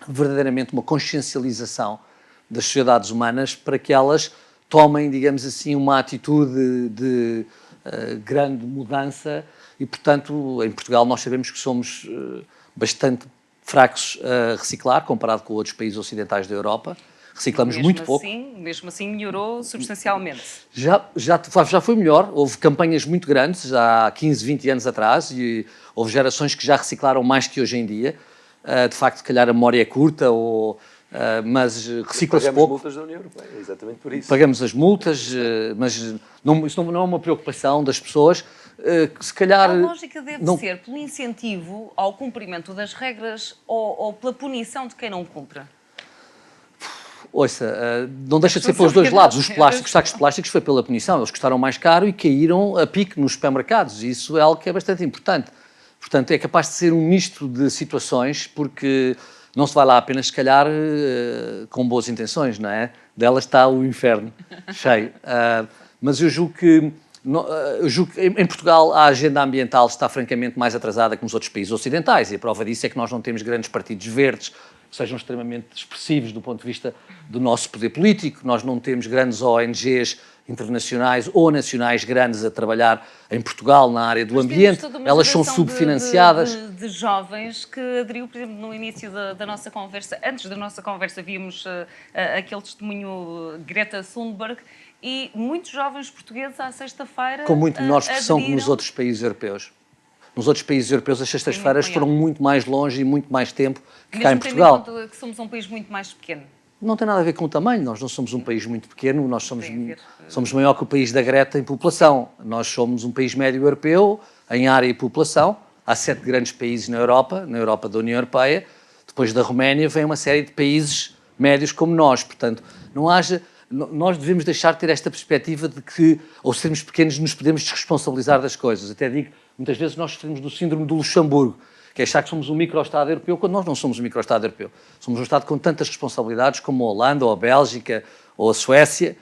verdadeiramente uma consciencialização das sociedades humanas para que elas tomem, digamos assim, uma atitude de grande mudança e, portanto, em Portugal nós sabemos que somos bastante fracos a reciclar, comparado com outros países ocidentais da Europa. Reciclamos muito pouco. Mesmo assim melhorou substancialmente. Já foi melhor, houve campanhas muito grandes, já há 15, 20 anos atrás, e houve gerações que já reciclaram mais que hoje em dia. De facto, se calhar a memória é curta, mas recicla-se pouco. Pagamos multas da União Europeia, exatamente por isso. Pagamos as multas, mas isso não é uma preocupação das pessoas. Que se calhar, a lógica deve ser pelo incentivo ao cumprimento das regras ou pela punição de quem não cumpre. Ouça, não deixa de ser pelos dois lados. Os sacos plásticos foi pela punição, eles custaram mais caro e caíram a pique nos supermercados. Isso é algo que é bastante importante. Portanto, é capaz de ser um misto de situações, porque não se vai lá apenas, se calhar, com boas intenções, não é? Delas está o inferno cheio. Mas eu julgo que em Portugal a agenda ambiental está francamente mais atrasada que nos outros países ocidentais, e a prova disso é que nós não temos grandes partidos verdes sejam extremamente expressivos do ponto de vista do nosso poder político. Nós não temos grandes ONGs internacionais ou nacionais grandes a trabalhar em Portugal na área do ambiente, elas são subfinanciadas. De jovens que aderiu, por exemplo, no início da nossa conversa, antes da nossa conversa, vimos aquele testemunho Greta Thunberg, e muitos jovens portugueses à sexta-feira com muito menor expressão aderiram. que nos outros países europeus. Nos outros países europeus, as sextas-feiras foram muito mais longe e muito mais tempo que cá em Portugal. Mesmo tendo em conta que somos um país muito mais pequeno. Não tem nada a ver com o tamanho, nós não somos um país muito pequeno, nós somos maior que o país da Greta em população. Nós somos um país médio europeu em área e população. Há 7 grandes países na Europa da União Europeia. Depois da Roménia vem uma série de países médios como nós. Portanto, nós devemos deixar de ter esta perspectiva de que, ao sermos pequenos, nos podemos desresponsabilizar das coisas. Até digo, muitas vezes nós sofremos do síndrome do Luxemburgo, que é achar que somos um micro-estado europeu, quando nós não somos um micro-estado europeu. Somos um Estado com tantas responsabilidades como a Holanda, ou a Bélgica, ou a Suécia.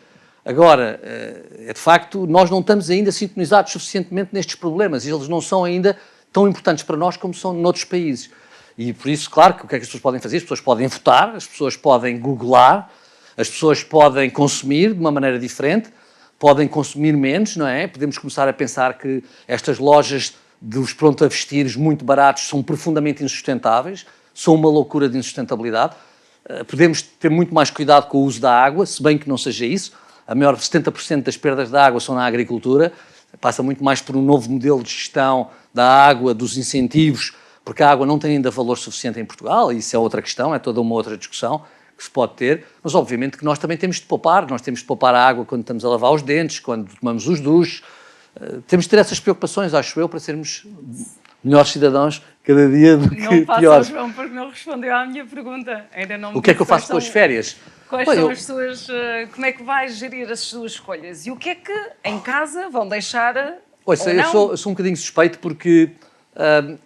Agora, é de facto, nós não estamos ainda sintonizados suficientemente nestes problemas e eles não são ainda tão importantes para nós como são noutros países. E por isso, claro, que o que é que as pessoas podem fazer? As pessoas podem votar, as pessoas podem googlar, as pessoas podem consumir de uma maneira diferente, podem consumir menos, não é? Podemos começar a pensar que estas lojas dos pronto-a-vestir muito baratos são profundamente insustentáveis, são uma loucura de insustentabilidade. Podemos ter muito mais cuidado com o uso da água, se bem que não seja isso. A maior de 70% das perdas da água são na agricultura. Passa muito mais por um novo modelo de gestão da água, dos incentivos, porque a água não tem ainda valor suficiente em Portugal, e isso é outra questão, é toda uma outra discussão que se pode ter, mas obviamente que nós também temos de poupar, nós temos de poupar a água quando estamos a lavar os dentes, quando tomamos os duches. Temos de ter essas preocupações, acho eu, para sermos melhores cidadãos cada dia do que piores. Não passa, João, porque não respondeu à minha pergunta. Ainda não me O que é que eu faço com as férias? Quais são as suas... como é que vais gerir as suas escolhas? E o que é que em casa vão deixar Ouça, ou não? eu sou um bocadinho suspeito porque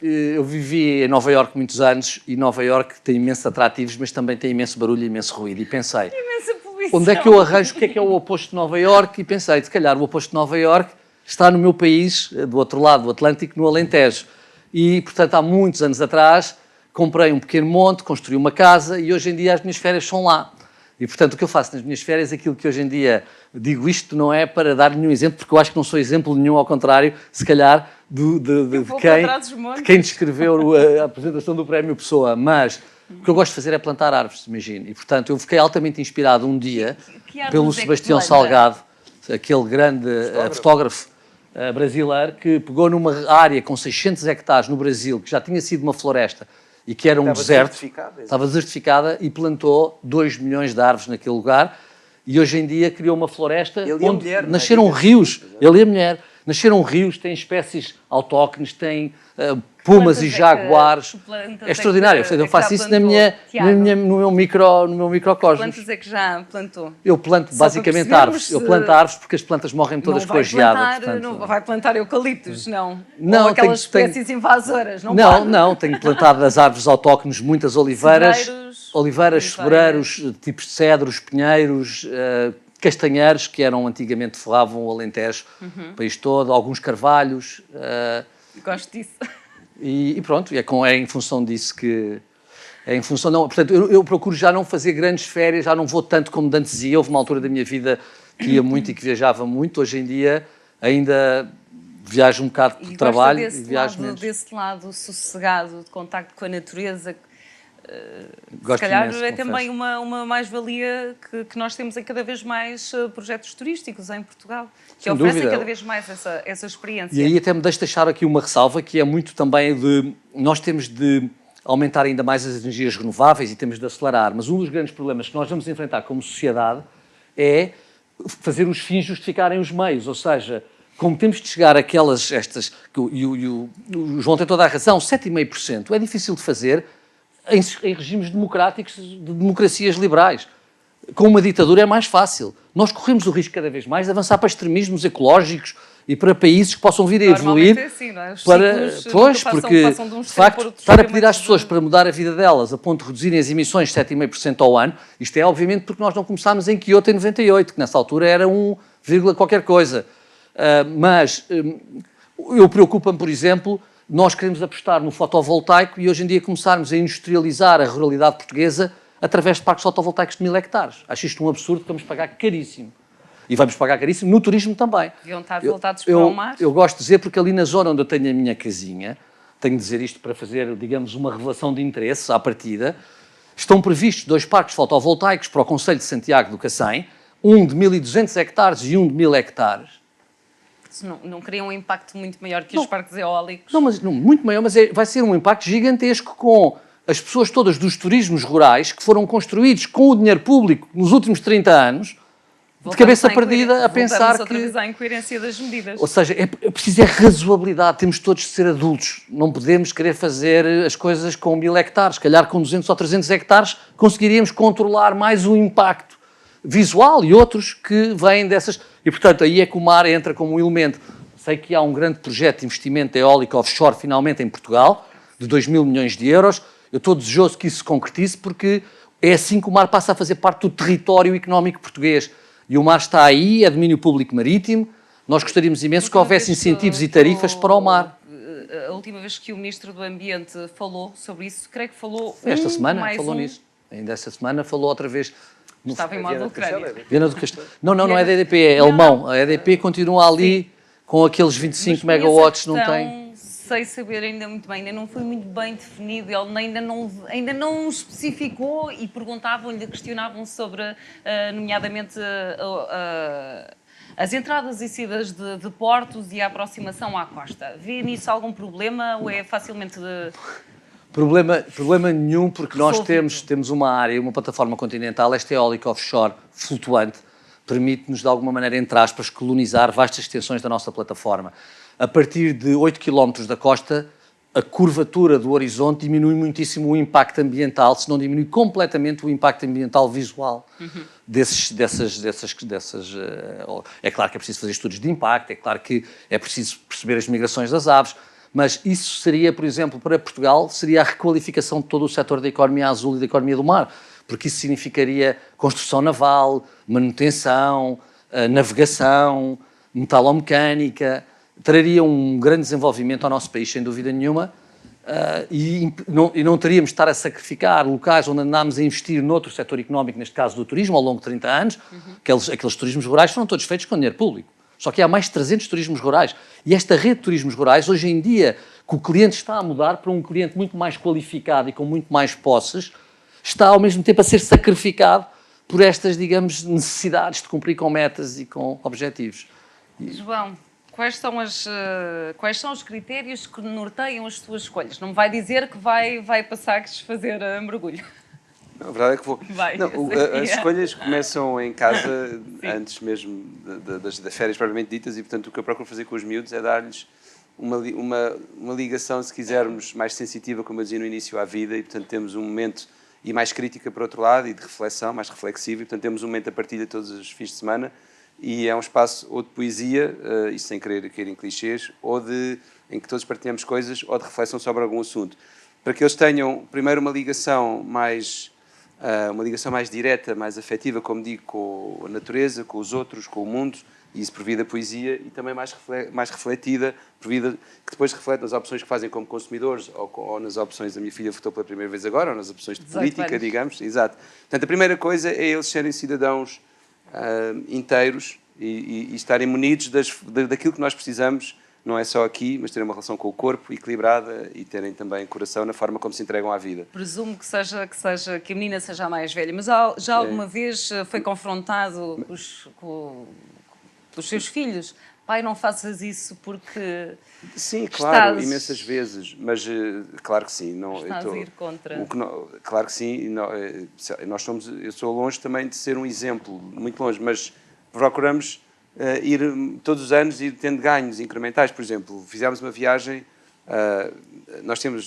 eu vivi em Nova Iorque muitos anos e Nova Iorque tem imensos atrativos, mas também tem imenso barulho e imenso ruído. E pensei, Imensa poluição. onde é que eu arranjo o que é o oposto de Nova Iorque? E pensei, se calhar o oposto de Nova Iorque está no meu país, do outro lado do Atlântico, no Alentejo. E, portanto, há muitos anos atrás, comprei um pequeno monte, construí uma casa e hoje em dia as minhas férias são lá. E, portanto, o que eu faço nas minhas férias, aquilo que hoje em dia digo isto não é para dar nenhum exemplo, porque eu acho que não sou exemplo nenhum, ao contrário, se calhar, de quem descreveu a apresentação do Prémio Pessoa. Mas o que eu gosto de fazer é plantar árvores, imagine. E, portanto, eu fiquei altamente inspirado um dia pelo Sebastião Salgado, aquele grande fotógrafo brasileiro, que pegou numa área com 600 hectares no Brasil, que já tinha sido uma floresta, e que era um deserto, estava desertificada, e plantou 2 milhões de árvores naquele lugar, e hoje em dia criou uma floresta onde nasceram rios, ele e a mulher, nasceram rios, tem espécies autóctones, tem pumas e jaguares, é extraordinário. Eu faço isso no meu microcosmos. Plantas é que já plantou? Eu planto basicamente árvores. Eu planto árvores porque as plantas morrem todas com a geada. Não vai plantar eucaliptos, não? Não, ou aquelas espécies invasoras, não, tenho plantado as árvores autóctones, muitas oliveiras, sobreiros, tipos de cedros, pinheiros, castanheiros, que antigamente forravam o Alentejo, o país todo, alguns carvalhos. Gosto disso. E pronto, é em função disso que... portanto, eu procuro já não fazer grandes férias, já não vou tanto como de antes ia. Houve uma altura da minha vida que ia muito e que viajava muito. Hoje em dia ainda viajo um bocado por trabalho e viajo menos. Desse lado sossegado, de contacto com a natureza, Gosto se calhar imenso, é também uma mais-valia que nós temos em cada vez mais projetos turísticos em Portugal, que Sem oferecem dúvida. cada vez mais essa experiência. E aí até me deixo deixar aqui uma ressalva, que é muito também de... Nós temos de aumentar ainda mais as energias renováveis e temos de acelerar, mas um dos grandes problemas que nós vamos enfrentar como sociedade é fazer os fins justificarem os meios, ou seja, como temos de chegar àquelas... o João tem toda a razão, 7,5% é difícil de fazer em regimes democráticos, de democracias liberais. Com uma ditadura é mais fácil. Nós corremos o risco cada vez mais de avançar para extremismos ecológicos e para países que possam vir a evoluir. É assim, não é? Porque, de facto, estar a pedir às pessoas para mudar a vida delas a ponto de reduzirem as emissões 7,5% ao ano, isto é obviamente porque nós não começámos em Kyoto em 98, que nessa altura era 1, qualquer coisa. Mas eu preocupo-me, por exemplo, nós queremos apostar no fotovoltaico e hoje em dia começarmos a industrializar a ruralidade portuguesa através de parques fotovoltaicos de 1000 hectares. Acho isto um absurdo, que vamos pagar caríssimo. E vamos pagar caríssimo no turismo também. Deviam estar voltados para o mar. Eu gosto de dizer, porque ali na zona onde eu tenho a minha casinha, tenho de dizer isto para fazer, digamos, uma revelação de interesse à partida, estão previstos 2 parques fotovoltaicos para o Concelho de Santiago do Cacém, um de 1200 hectares e um de 1000 hectares. Isso não cria um impacto muito maior que os parques eólicos? Não, muito maior, mas vai ser um impacto gigantesco com as pessoas todas dos turismos rurais que foram construídos com o dinheiro público nos últimos 30 anos, de cabeça perdida a pensar outra vez à incoerência das medidas. Ou seja, é preciso razoabilidade, temos todos de ser adultos, não podemos querer fazer as coisas com 1000 hectares, se calhar com 200 ou 300 hectares conseguiríamos controlar mais o impacto visual e outros que vêm dessas... E, portanto, aí é que o mar entra como um elemento. Sei que há um grande projeto de investimento eólico offshore, finalmente, em Portugal, de 2.000 milhões de euros. Eu estou desejoso que isso se concretize, porque é assim que o mar passa a fazer parte do território económico português. E o mar está aí, é domínio público marítimo. Nós gostaríamos imenso que houvesse incentivos e tarifas para o mar. A última vez que o Ministro do Ambiente falou sobre isso, creio que falou... Esta semana falou nisso. Ainda esta semana falou outra vez... Estava em modo da Ucrânia. Viana do Castelo. Não é da EDP, é alemão. A EDP continua ali com aqueles 25 megawatts, não tem... Sei saber ainda muito bem, ainda não foi muito bem definido, ele ainda não especificou e perguntavam-lhe, questionavam sobre, nomeadamente, as entradas e saídas de portos e a aproximação à costa. Vê nisso algum problema ou é facilmente... Problema nenhum, porque nós temos uma área, uma plataforma continental, esta eólica offshore flutuante, permite-nos, de alguma maneira, entre aspas, colonizar vastas extensões da nossa plataforma. A partir de 8 km da costa, a curvatura do horizonte diminui muitíssimo o impacto ambiental, se não diminui completamente o impacto ambiental visual dessas... É claro que é preciso fazer estudos de impacto, é claro que é preciso perceber as migrações das aves, mas isso seria, por exemplo, para Portugal, seria a requalificação de todo o setor da economia azul e da economia do mar, porque isso significaria construção naval, manutenção, navegação, metalomecânica, traria um grande desenvolvimento ao nosso país, sem dúvida nenhuma, e não teríamos de estar a sacrificar locais onde andámos a investir noutro setor económico, neste caso do turismo, ao longo de 30 anos, aqueles turismos rurais foram todos feitos com dinheiro público. Só que há mais de 300 turismos rurais. E esta rede de turismos rurais, hoje em dia, que o cliente está a mudar para um cliente muito mais qualificado e com muito mais posses, está ao mesmo tempo a ser sacrificado por estas, digamos, necessidades de cumprir com metas e com objetivos. João, quais são os critérios que norteiam as suas escolhas? Não me vai dizer que vai passar a fazer mergulho. A verdade é que vou. As escolhas começam em casa antes mesmo das férias propriamente ditas e, portanto, o que eu procuro fazer com os miúdos é dar-lhes uma ligação, se quisermos, mais sensitiva, como eu dizia no início, à vida e, portanto, temos um momento e mais crítica, por outro lado, e de reflexão, mais reflexivo, e, portanto, temos um momento da partilha todos os fins de semana e é um espaço ou de poesia, isto sem querer cair em clichês, em que todos partilhamos coisas ou de reflexão sobre algum assunto. Para que eles tenham, primeiro, uma ligação mais direta, mais afetiva, como digo, com a natureza, com os outros, com o mundo, e isso por via da poesia, e também mais refletida, por via que depois reflete nas opções que fazem como consumidores, ou nas opções da minha filha votou pela primeira vez agora, ou nas opções de política, digamos. Exato. Portanto, a primeira coisa é eles serem cidadãos inteiros e estarem munidos daquilo que nós precisamos, não é só aqui, mas terem uma relação com o corpo equilibrada e terem também coração na forma como se entregam à vida. Presumo que a menina seja a mais velha, mas já alguma vez foi confrontado com os seus filhos? Pai, não faças isso porque... Sim, claro, imensas vezes, mas claro que sim. Estás a ir contra... Claro que sim, eu sou longe também de ser um exemplo, muito longe, mas procuramos... ir todos os anos ir tendo ganhos incrementais. Por exemplo, fizemos uma viagem,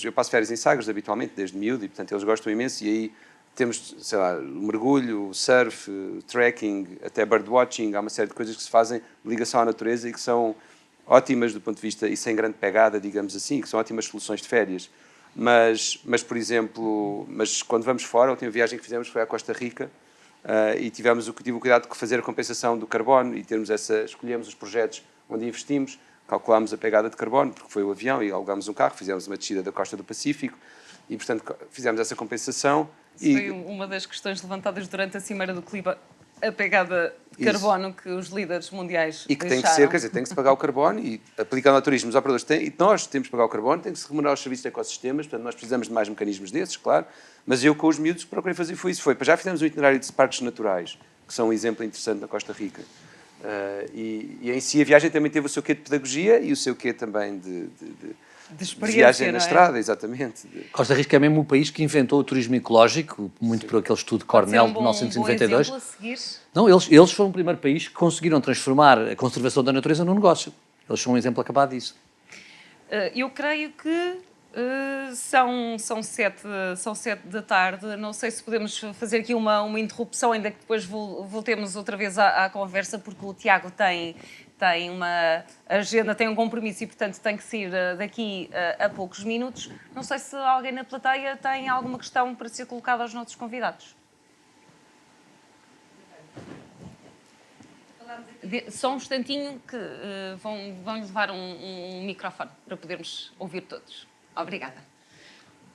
eu passo férias em Sagres habitualmente, desde miúdo, e portanto eles gostam imenso, e aí temos, sei lá, mergulho, surf, trekking, até birdwatching, há uma série de coisas que se fazem de ligação à natureza e que são ótimas do ponto de vista, e sem grande pegada, digamos assim, que são ótimas soluções de férias. Mas por exemplo, quando vamos fora, a última viagem que fizemos foi à Costa Rica, e tive o cuidado de fazer a compensação do carbono e escolhemos os projetos onde investimos, calculámos a pegada de carbono, porque foi o avião e alugámos um carro, fizemos uma descida da costa do Pacífico e, portanto, fizemos essa compensação. Isso foi uma das questões levantadas durante a Cimeira do Clima, a pegada de carbono que os líderes mundiais e que deixaram. tem que ser, quer dizer, tem que se pagar o carbono e aplicando ao turismo, os operadores têm, e nós temos que pagar o carbono, tem que se remunerar os serviços de ecossistemas, portanto nós precisamos de mais mecanismos desses, claro, mas eu com os miúdos procurei fazer foi isso, para já fizemos um itinerário de parques naturais, que são um exemplo interessante na Costa Rica. E em si a viagem também teve o seu quê de pedagogia e o seu quê também de viagem na estrada, exatamente. Costa Rica é mesmo o país que inventou o turismo ecológico, muito por aquele estudo Cornell de 1992. Um bom exemplo a seguir. Não, eles foram o primeiro país que conseguiram transformar a conservação da natureza num negócio. Eles são um exemplo acabado disso. Eu creio que são 7 da tarde. Não sei se podemos fazer aqui uma interrupção, ainda que depois voltemos outra vez à conversa, porque o Tiago tem uma agenda, tem um compromisso e, portanto, tem que sair daqui a poucos minutos. Não sei se alguém na plateia tem alguma questão para ser colocada aos nossos convidados. Só um instantinho que vão levar um microfone para podermos ouvir todos. Obrigada.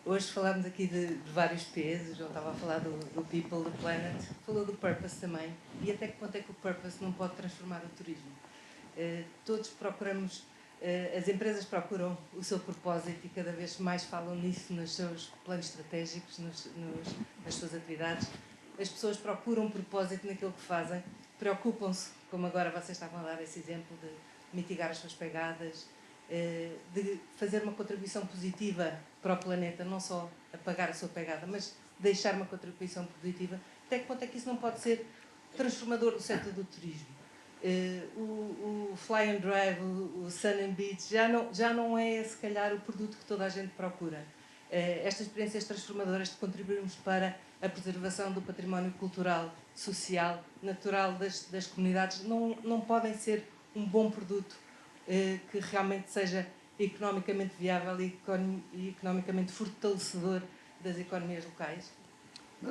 Hoje falámos aqui de vários P's, o João estava a falar do People, do Planet, falou do Purpose também, e até que ponto é que o Purpose não pode transformar o turismo? Todos procuramos, as empresas procuram o seu propósito e cada vez mais falam nisso nos seus planos estratégicos, nas suas atividades. As pessoas procuram um propósito naquilo que fazem, preocupam-se, como agora vocês estavam a dar esse exemplo, de mitigar as suas pegadas, de fazer uma contribuição positiva para o planeta, não só apagar a sua pegada, mas deixar uma contribuição positiva. Até que ponto é que isso não pode ser transformador do setor do turismo? O Fly and Drive, o Sun and Beach, já não é, se calhar, o produto que toda a gente procura. Estas experiências transformadoras de contribuirmos para a preservação do património cultural, social, natural das comunidades, não podem ser um bom produto que realmente seja economicamente viável e economicamente fortalecedor das economias locais?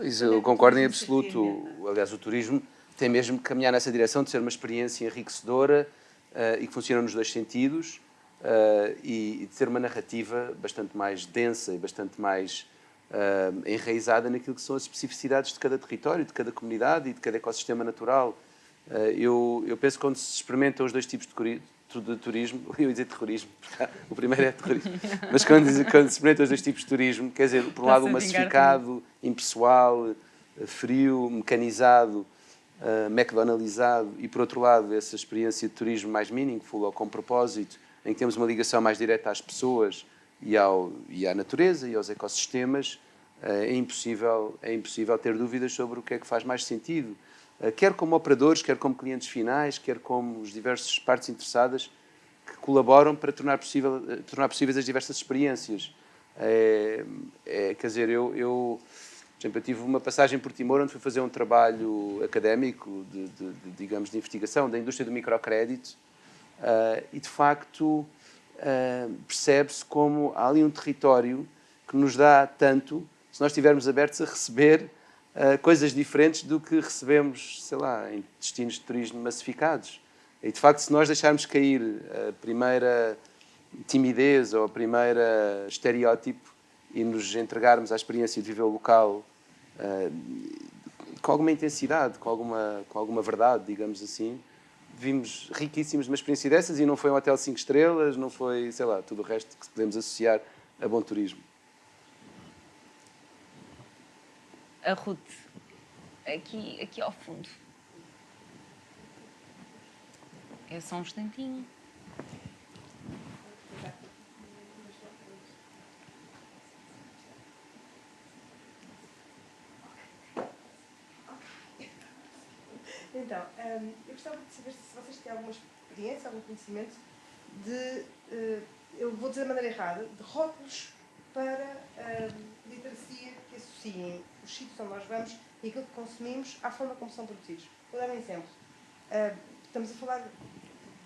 Isso eu concordo em absoluto. Aliás, o turismo tem mesmo que caminhar nessa direção de ser uma experiência enriquecedora e que funciona nos dois sentidos e de ter uma narrativa bastante mais densa e bastante mais enraizada naquilo que são as especificidades de cada território, de cada comunidade e de cada ecossistema natural. Eu penso que quando se experimentam os dois tipos de turismo, eu ia dizer terrorismo, porque o primeiro é terrorismo, mas quando se experimentam os dois tipos de turismo, quer dizer, por um lado o massificado, impessoal, frio, mecanizado, McDonaldizado, e por outro lado essa experiência de turismo mais meaningful ou com propósito, em que temos uma ligação mais direta às pessoas e à natureza e aos ecossistemas, é impossível ter dúvidas sobre o que é que faz mais sentido, quer como operadores, quer como clientes finais, quer como os diversos partes interessadas que colaboram para tornar possíveis as diversas experiências. Quer dizer, por exemplo, eu tive uma passagem por Timor onde fui fazer um trabalho académico digamos, de investigação da indústria do microcrédito e, de facto, percebe-se como há ali um território que nos dá tanto se nós estivermos abertos a receber coisas diferentes do que recebemos, sei lá, em destinos de turismo massificados. E, de facto, se nós deixarmos cair a primeira timidez ou a primeira estereótipo e nos entregarmos à experiência de viver o local com alguma intensidade, com alguma verdade, digamos assim, vimos riquíssimos de uma experiência dessas e não foi um hotel 5 estrelas, não foi, sei lá, tudo o resto que podemos associar a bom turismo. A Ruth, aqui ao fundo. É só um instantinho. Então, eu gostava de saber se vocês têm alguma experiência, algum conhecimento de, eu vou dizer de maneira errada, de rótulos para literacia que associem os sítios onde nós vamos e aquilo que consumimos à forma como são produzidos. Vou dar um exemplo. Estamos a falar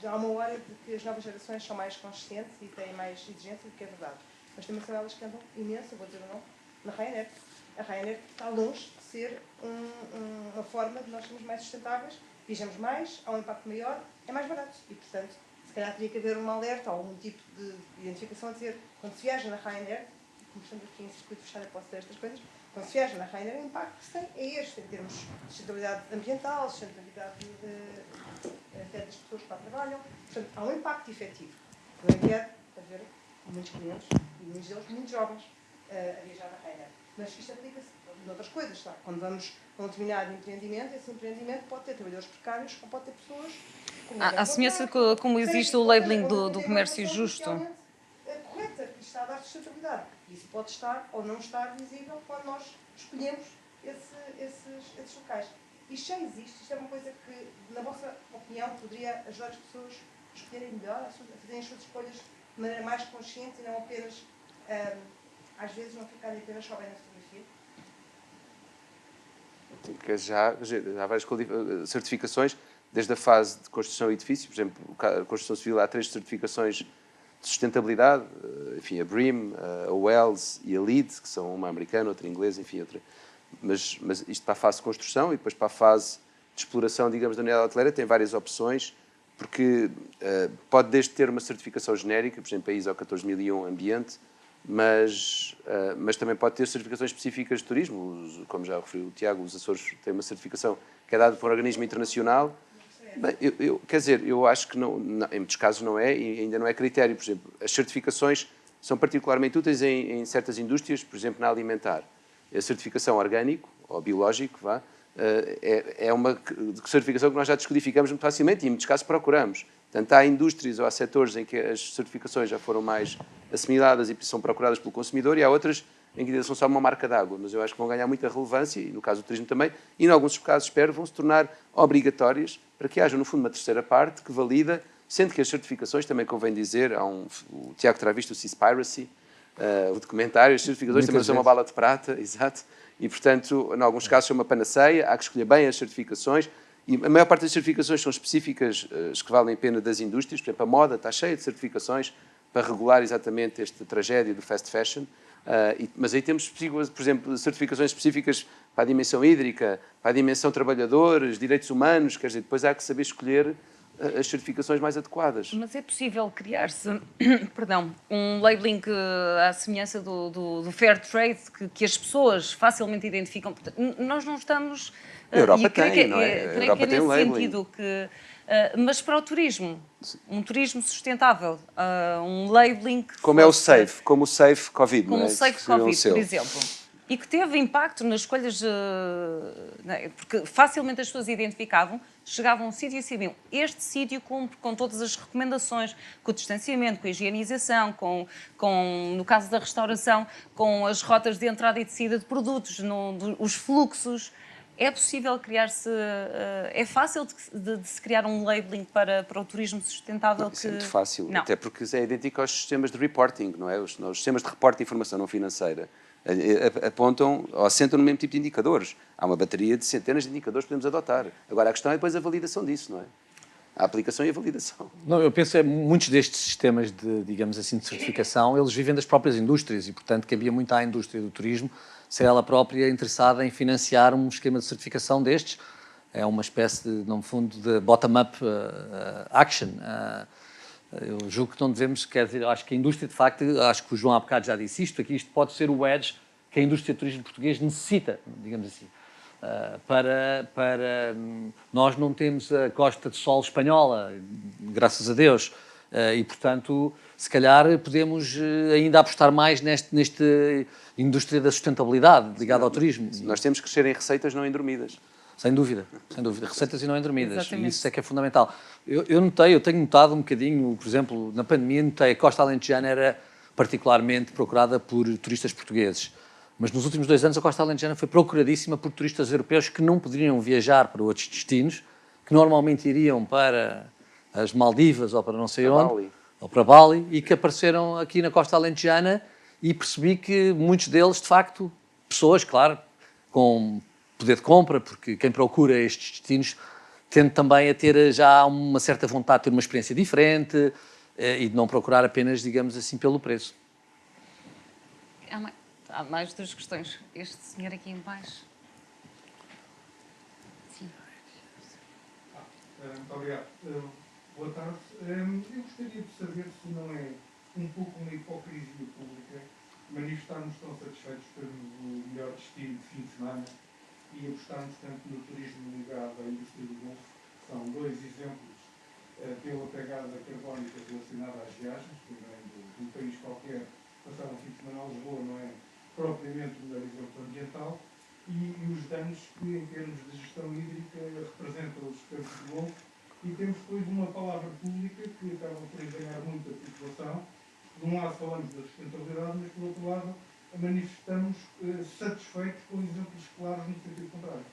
já há uma hora de que as novas gerações são mais conscientes e têm mais exigência do que é verdade. Mas também são elas que andam imenso, vou dizer o nome, na Ryanair. A Ryanair está longe de ser uma forma de nós sermos mais sustentáveis, viajamos mais, há um impacto maior, é mais barato. E, portanto, se calhar teria que haver um alerta ou um tipo de identificação a dizer, quando se viaja na Ryanair, como estamos aqui em circuito fechado, eu posso dizer estas coisas, quando se viaja na Ryanair, o impacto que se tem é este, em termos de sustentabilidade ambiental, sustentabilidade até das pessoas que lá trabalham. Portanto, há um impacto efetivo. Eu quero haver muitos clientes, e muitos deles muito jovens, a viajar na Ryanair. Mas isto aplica-se a outras coisas, tá? Quando vamos para um determinado empreendimento, esse empreendimento pode ter trabalhadores precários ou pode ter pessoas... À semelhança de como existe o labeling do comércio justo. Correta, que está a dar sustentabilidade. Isso pode estar ou não estar visível quando nós escolhemos esses locais. Isto já existe, isto é uma coisa que, na vossa opinião, poderia ajudar as pessoas a escolherem melhor, a fazerem as suas escolhas de maneira mais consciente e não apenas, às vezes, não ficarem apenas só bem na fotografia? Que já há várias certificações, desde a fase de construção de edifício, por exemplo, a construção civil há 3 certificações de sustentabilidade, enfim, a BREEAM, a WELS e a LEED, que são uma americana, outra inglesa, enfim, outra. Mas isto para a fase de construção e depois para a fase de exploração, digamos, da unidade hoteleira, tem várias opções, porque pode desde ter uma certificação genérica, por exemplo, a ISO 14001 Ambiente, mas também pode ter certificações específicas de turismo, como já referiu o Tiago, os Açores têm uma certificação que é dada por um organismo internacional. Bem, quer dizer, eu acho que não, em muitos casos não é, e ainda não é critério. Por exemplo, as certificações são particularmente úteis em certas indústrias, por exemplo, na alimentar. A certificação orgânico, ou biológico, é uma certificação que nós já descodificamos muito facilmente e, em muitos casos, procuramos. Portanto, há indústrias ou há setores em que as certificações já foram mais assimiladas e são procuradas pelo consumidor, e há outras em que ainda são só uma marca d'água, mas eu acho que vão ganhar muita relevância, e no caso do turismo também, e em alguns casos, espero, vão se tornar obrigatórias para que haja, no fundo, uma terceira parte que valida, sendo que as certificações, também convém dizer, o Tiago terá visto o Seaspiracy, o documentário, as certificações também são uma bala de prata, exato, e, portanto, em alguns casos são uma panaceia, há que escolher bem as certificações, e a maior parte das certificações são específicas, as que valem a pena das indústrias, por exemplo, a moda está cheia de certificações para regular exatamente esta tragédia do fast fashion, mas aí temos, por exemplo, certificações específicas para a dimensão hídrica, para a dimensão trabalhadores, direitos humanos, quer dizer, depois há que saber escolher as certificações mais adequadas. Mas é possível criar-se, perdão, um labeling à semelhança do fair trade, que as pessoas facilmente identificam. Portanto, nós não estamos... A Europa tem, não é? Creio A Europa que é tem nesse um labeling. sentido que... mas para o turismo, um turismo sustentável, um labeling... Como é o SAFE, como o SAFE Covid, como não é? o Safe Covid, por exemplo. E que teve impacto nas escolhas, porque facilmente as pessoas identificavam, chegavam a um sítio e sabiam, este sítio cumpre com todas as recomendações, com o distanciamento, com a higienização, no caso da restauração, com as rotas de entrada e de saída de produtos, os fluxos. É possível criar-se, é fácil de se criar um labeling para o turismo sustentável? Isso é muito fácil, até porque é idêntico aos sistemas de reporting, não é? Os sistemas de reporte de informação não financeira apontam ou assentam no mesmo tipo de indicadores. Há uma bateria de centenas de indicadores que podemos adotar. Agora, a questão é depois a validação disso, não é? A aplicação e a validação. Não, eu penso que muitos destes sistemas de, digamos assim, de certificação, eles vivem das próprias indústrias e, portanto, cabia muito à indústria do turismo ser ela própria interessada em financiar um esquema de certificação destes. É uma espécie, no fundo, de bottom-up action. Eu julgo que não devemos, quer dizer, acho que a indústria, de facto, acho que o João há bocado já disse isto, aqui isto pode ser o edge que a indústria do turismo português necessita, digamos assim. Nós não temos a Costa de Sol espanhola, graças a Deus, e, portanto, se calhar podemos ainda apostar mais nesta indústria da sustentabilidade ligada ao turismo. Nós temos que crescer em receitas não em dormidas. Sem dúvida, sem dúvida. Receitas e não em dormidas. Exatamente. Isso é que é fundamental. Eu tenho notado um bocadinho, por exemplo, na pandemia, notei a Costa Alentejana era particularmente procurada por turistas portugueses. Mas nos últimos 2 anos a Costa Alentejana foi procuradíssima por turistas europeus que não poderiam viajar para outros destinos, que normalmente iriam para as Maldivas ou para não sei onde, Bali. ou para Bali, e que apareceram aqui na Costa Alentejana, e percebi que muitos deles, de facto, pessoas, claro, com poder de compra, porque quem procura estes destinos tende também a ter já uma certa vontade de ter uma experiência diferente e de não procurar apenas, digamos assim, pelo preço. Há mais 2 questões. Este senhor aqui em baixo. Sim. Muito obrigado. Boa tarde. Eu gostaria de saber se não é um pouco uma hipocrisia pública manifestarmos tão satisfeitos pelo melhor destino de fim de semana e apostarmos tanto no turismo ligado à indústria do Golfo. São dois exemplos pela pegada carbónica relacionada às viagens, que vem de um país qualquer, passar um fim de semana a Lisboa não é propriamente o melhor exemplo ambiental, e os danos que, em termos de gestão hídrica, representam os campos de Golfo. E temos depois uma palavra pública que acaba por enganar muito a população. De um lado falamos da sustentabilidade, mas por outro lado manifestamos satisfeitos com exemplos claros no sentido contrário.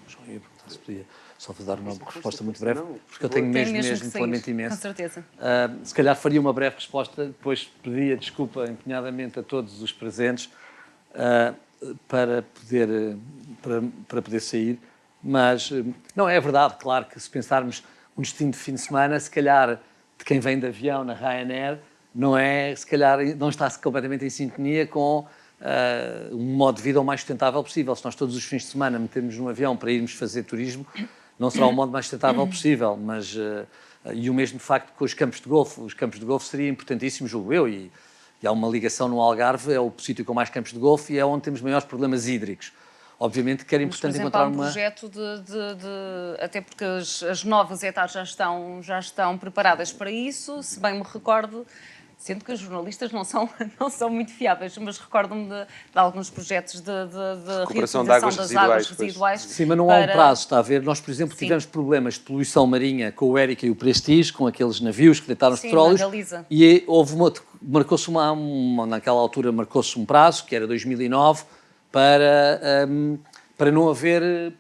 João, ia perguntar se podia só vos dar uma resposta muito breve, porque eu tenho Tem mesmo que um lamento sair, imenso. com certeza. Se calhar faria uma breve resposta, depois pedia desculpa empenhadamente a todos os presentes para poder sair. Mas, não, é verdade, claro que se pensarmos um destino de fim de semana, se calhar de quem vem de avião na Ryanair, se calhar não está completamente em sintonia com um modo de vida o mais sustentável possível. Se nós todos os fins de semana metermos num avião para irmos fazer turismo, não será o modo mais sustentável possível. Mas, e o mesmo facto com os campos de golfe. Os campos de golfe seriam importantíssimos, julgo eu, e há uma ligação no Algarve, é o sítio com mais campos de golfe e é onde temos maiores problemas hídricos. Obviamente que era importante Mas, por exemplo, encontrar há um projeto até porque as novas etapas já estão preparadas para isso, se bem me recordo, sendo que os jornalistas não são muito fiáveis, mas recordo-me de alguns projetos de Recuperação reutilização de águas das residuais, águas pois. residuais. Sim, mas não há um prazo, está a ver? Nós, por exemplo, tivemos problemas de poluição marinha com o Erika e o Prestige, com aqueles navios que deitaram os petróleos. E houve marcou-se naquela altura marcou-se um prazo, que era 2009, para não haver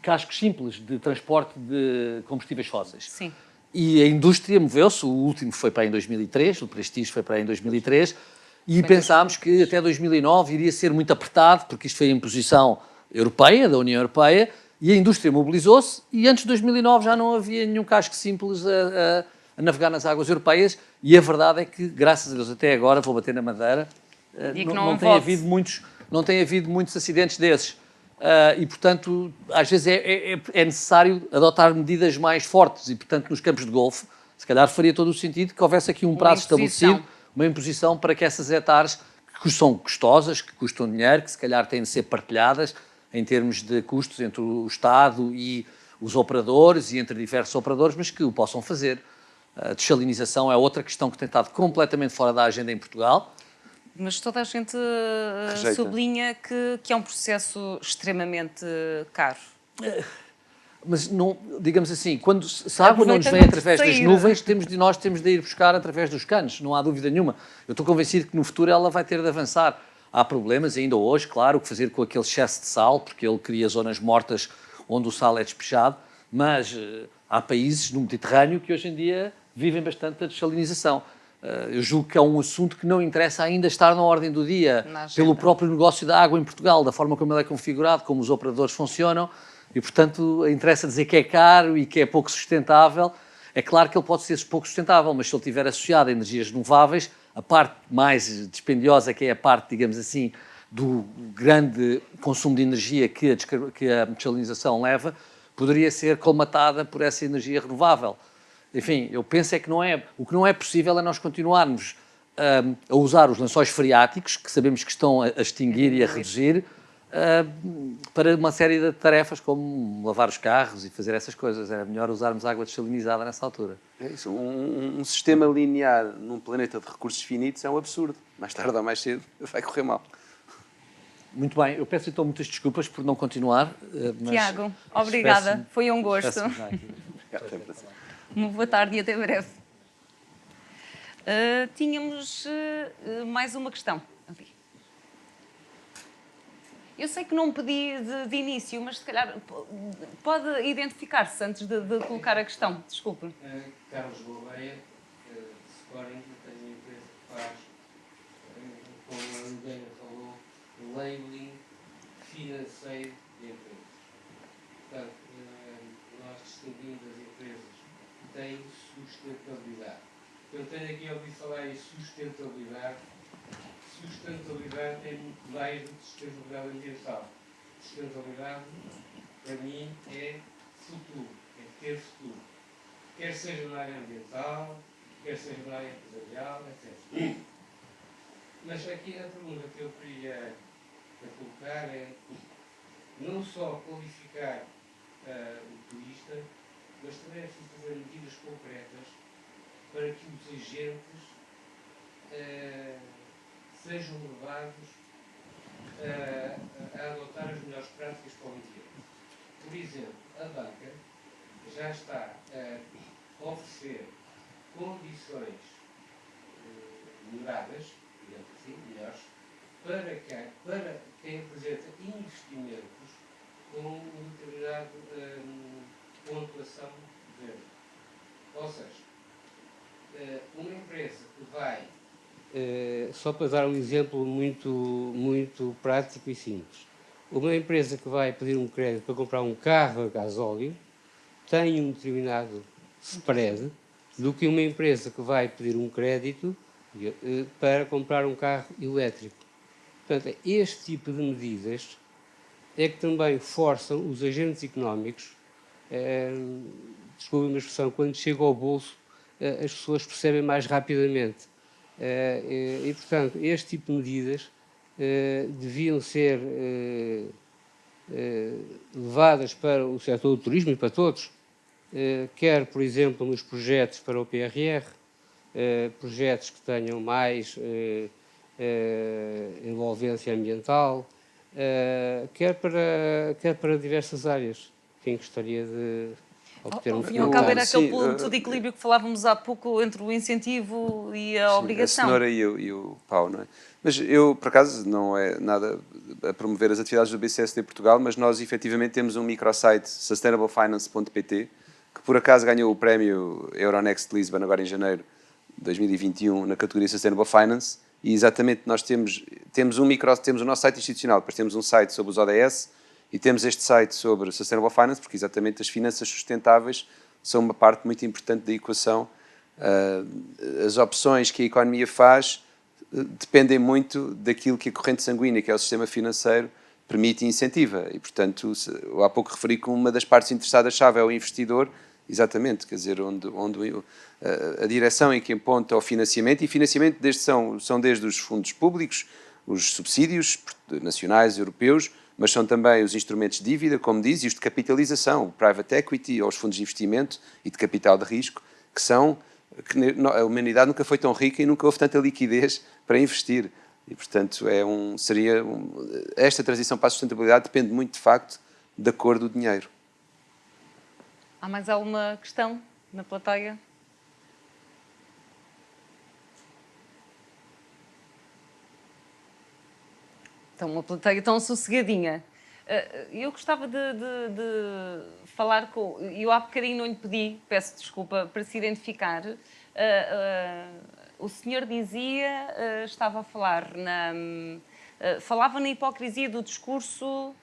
cascos simples de transporte de combustíveis fósseis. Sim. E a indústria moveu-se, o último foi para aí em 2003, o Prestige foi para aí em 2003, e pensámos que até 2009 iria ser muito apertado, porque isto foi a imposição europeia, da União Europeia, e a indústria mobilizou-se, e antes de 2009 já não havia nenhum casco simples a navegar nas águas europeias, e a verdade é que, graças a Deus, até agora, vou bater na madeira, não tem havido muitos acidentes desses. E, portanto, às vezes é necessário adotar medidas mais fortes e, portanto, nos campos de golfe, se calhar faria todo o sentido que houvesse aqui um prazo estabelecido, uma imposição para que essas hectares, que são custosas, que custam dinheiro, que se calhar têm de ser partilhadas em termos de custos entre o Estado e os operadores e entre diversos operadores, mas que o possam fazer. A dessalinização é outra questão que tem estado completamente fora da agenda em Portugal. Mas toda a gente sublinha que é um processo extremamente caro. Mas, não, digamos assim, se a água não nos vem através das nuvens, nós temos de ir buscar através dos canos, não há dúvida nenhuma. Eu estou convencido que no futuro ela vai ter de avançar. Há problemas ainda hoje, claro, o que fazer com aquele excesso de sal, porque ele cria zonas mortas onde o sal é despejado, mas há países no Mediterrâneo que hoje em dia vivem bastante da dessalinização. Eu julgo que é um assunto que não interessa ainda estar na ordem do dia, pelo próprio negócio da água em Portugal, da forma como ele é configurado, como os operadores funcionam, e, portanto, interessa dizer que é caro e que é pouco sustentável. É claro que ele pode ser pouco sustentável, mas se ele estiver associado a energias renováveis, a parte mais dispendiosa, que é a parte, digamos assim, do grande consumo de energia que a dessalinização leva, poderia ser colmatada por essa energia renovável. Enfim, eu penso é que o que não é possível é nós continuarmos a usar os lençóis freáticos, que sabemos que estão a extinguir e a reduzir, para uma série de tarefas como lavar os carros e fazer essas coisas. Era melhor usarmos água dessalinizada nessa altura. É isso. Um sistema linear num planeta de recursos finitos é um absurdo. Mais tarde ou mais cedo vai correr mal. Muito bem. Eu peço então muitas desculpas por não continuar. Mas Tiago, obrigada. Foi um gosto. Uma boa tarde e até breve. Tínhamos mais uma questão. Okay. Eu sei que não pedi de início, mas se calhar pode identificar-se antes de colocar a questão. Desculpe. Carlos Gouveia, Scoring, tenho uma empresa que faz, como a Liliana falou, labeling financeiro de empresas. Portanto, nós distinguimos as empresas que têm sustentabilidade. Eu tenho aqui a ouvir falar em sustentabilidade. Sustentabilidade tem muito mais do que sustentabilidade ambiental. Sustentabilidade, para mim, é futuro, é ter futuro. quer seja na área ambiental, quer seja na área empresarial, etc. Mas aqui a pergunta que eu queria colocar é não só qualificar o turista, mas também é preciso fazer medidas concretas para que os agentes sejam levados a adotar as melhores práticas para o ambiente. Por exemplo, a banca já está a oferecer condições melhoradas, digamos assim, melhores, para quem apresenta investimentos com um determinado pontuação verde. Ou seja, uma empresa que vai, só para dar um exemplo muito prático e simples, uma empresa que vai pedir um crédito para comprar um carro a gasóleo tem um determinado spread do que uma empresa que vai pedir um crédito para comprar um carro elétrico. Portanto, este tipo de medidas é que também forçam os agentes económicos, desculpem a expressão, quando chega ao bolso, as pessoas percebem mais rapidamente. E, portanto, este tipo de medidas deviam ser levadas para o setor do turismo e para todos, quer, por exemplo, nos projetos para o PRR, projetos que tenham mais envolvência ambiental, quer para diversas áreas. Quem gostaria de obter um Ao fim e ao cabo era aquele Sim, ponto de equilíbrio que falávamos há pouco entre o incentivo e a Sim, obrigação. a cenoura e o pau, não é? Mas eu, por acaso, não é nada a promover as atividades do BCSD Portugal, mas nós efetivamente temos um microsite, sustainablefinance.pt, que por acaso ganhou o prémio Euronext Lisbon agora em janeiro de 2021 na categoria Sustainable Finance, e exatamente nós temos o nosso site institucional, depois temos um site sobre os ODS e temos este site sobre Sustainable Finance, porque exatamente as finanças sustentáveis são uma parte muito importante da equação. As opções que a economia faz dependem muito daquilo que a corrente sanguínea, que é o sistema financeiro, permite e incentiva. E, portanto, há pouco referi que uma das partes interessadas-chave é o investidor, exatamente, quer dizer, onde a direção em que aponta o financiamento, e financiamento são desde os fundos públicos, os subsídios nacionais, europeus, mas são também os instrumentos de dívida, como diz, e os de capitalização, o private equity, ou os fundos de investimento e de capital de risco, que a humanidade nunca foi tão rica e nunca houve tanta liquidez para investir. E, portanto, esta transição para a sustentabilidade depende muito, de facto, da cor do dinheiro. Há mais alguma questão na plateia? Então, uma plateia tão sossegadinha. Eu gostava de falar com... Eu há bocadinho não lhe pedi, peço desculpa, para se identificar. O senhor dizia, estava a falar falava na hipocrisia do discurso...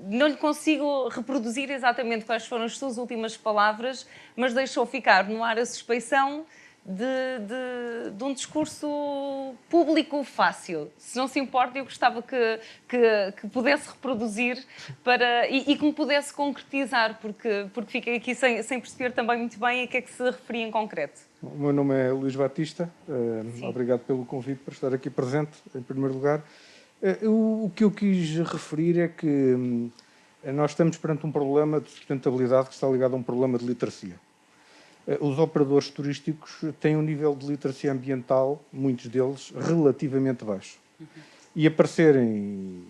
Não lhe consigo reproduzir exatamente quais foram as suas últimas palavras, mas deixou ficar no ar a suspeição de um discurso público fácil. Se não se importa, eu gostava que pudesse reproduzir e que me pudesse concretizar, porque fiquei aqui sem perceber também muito bem a que é que se referia em concreto. O meu nome é Luís Batista. Obrigado pelo convite para estar aqui presente, em primeiro lugar. O que eu quis referir é que nós estamos perante um problema de sustentabilidade que está ligado a um problema de literacia. Os operadores turísticos têm um nível de literacia ambiental, muitos deles, relativamente baixo. E aparecerem em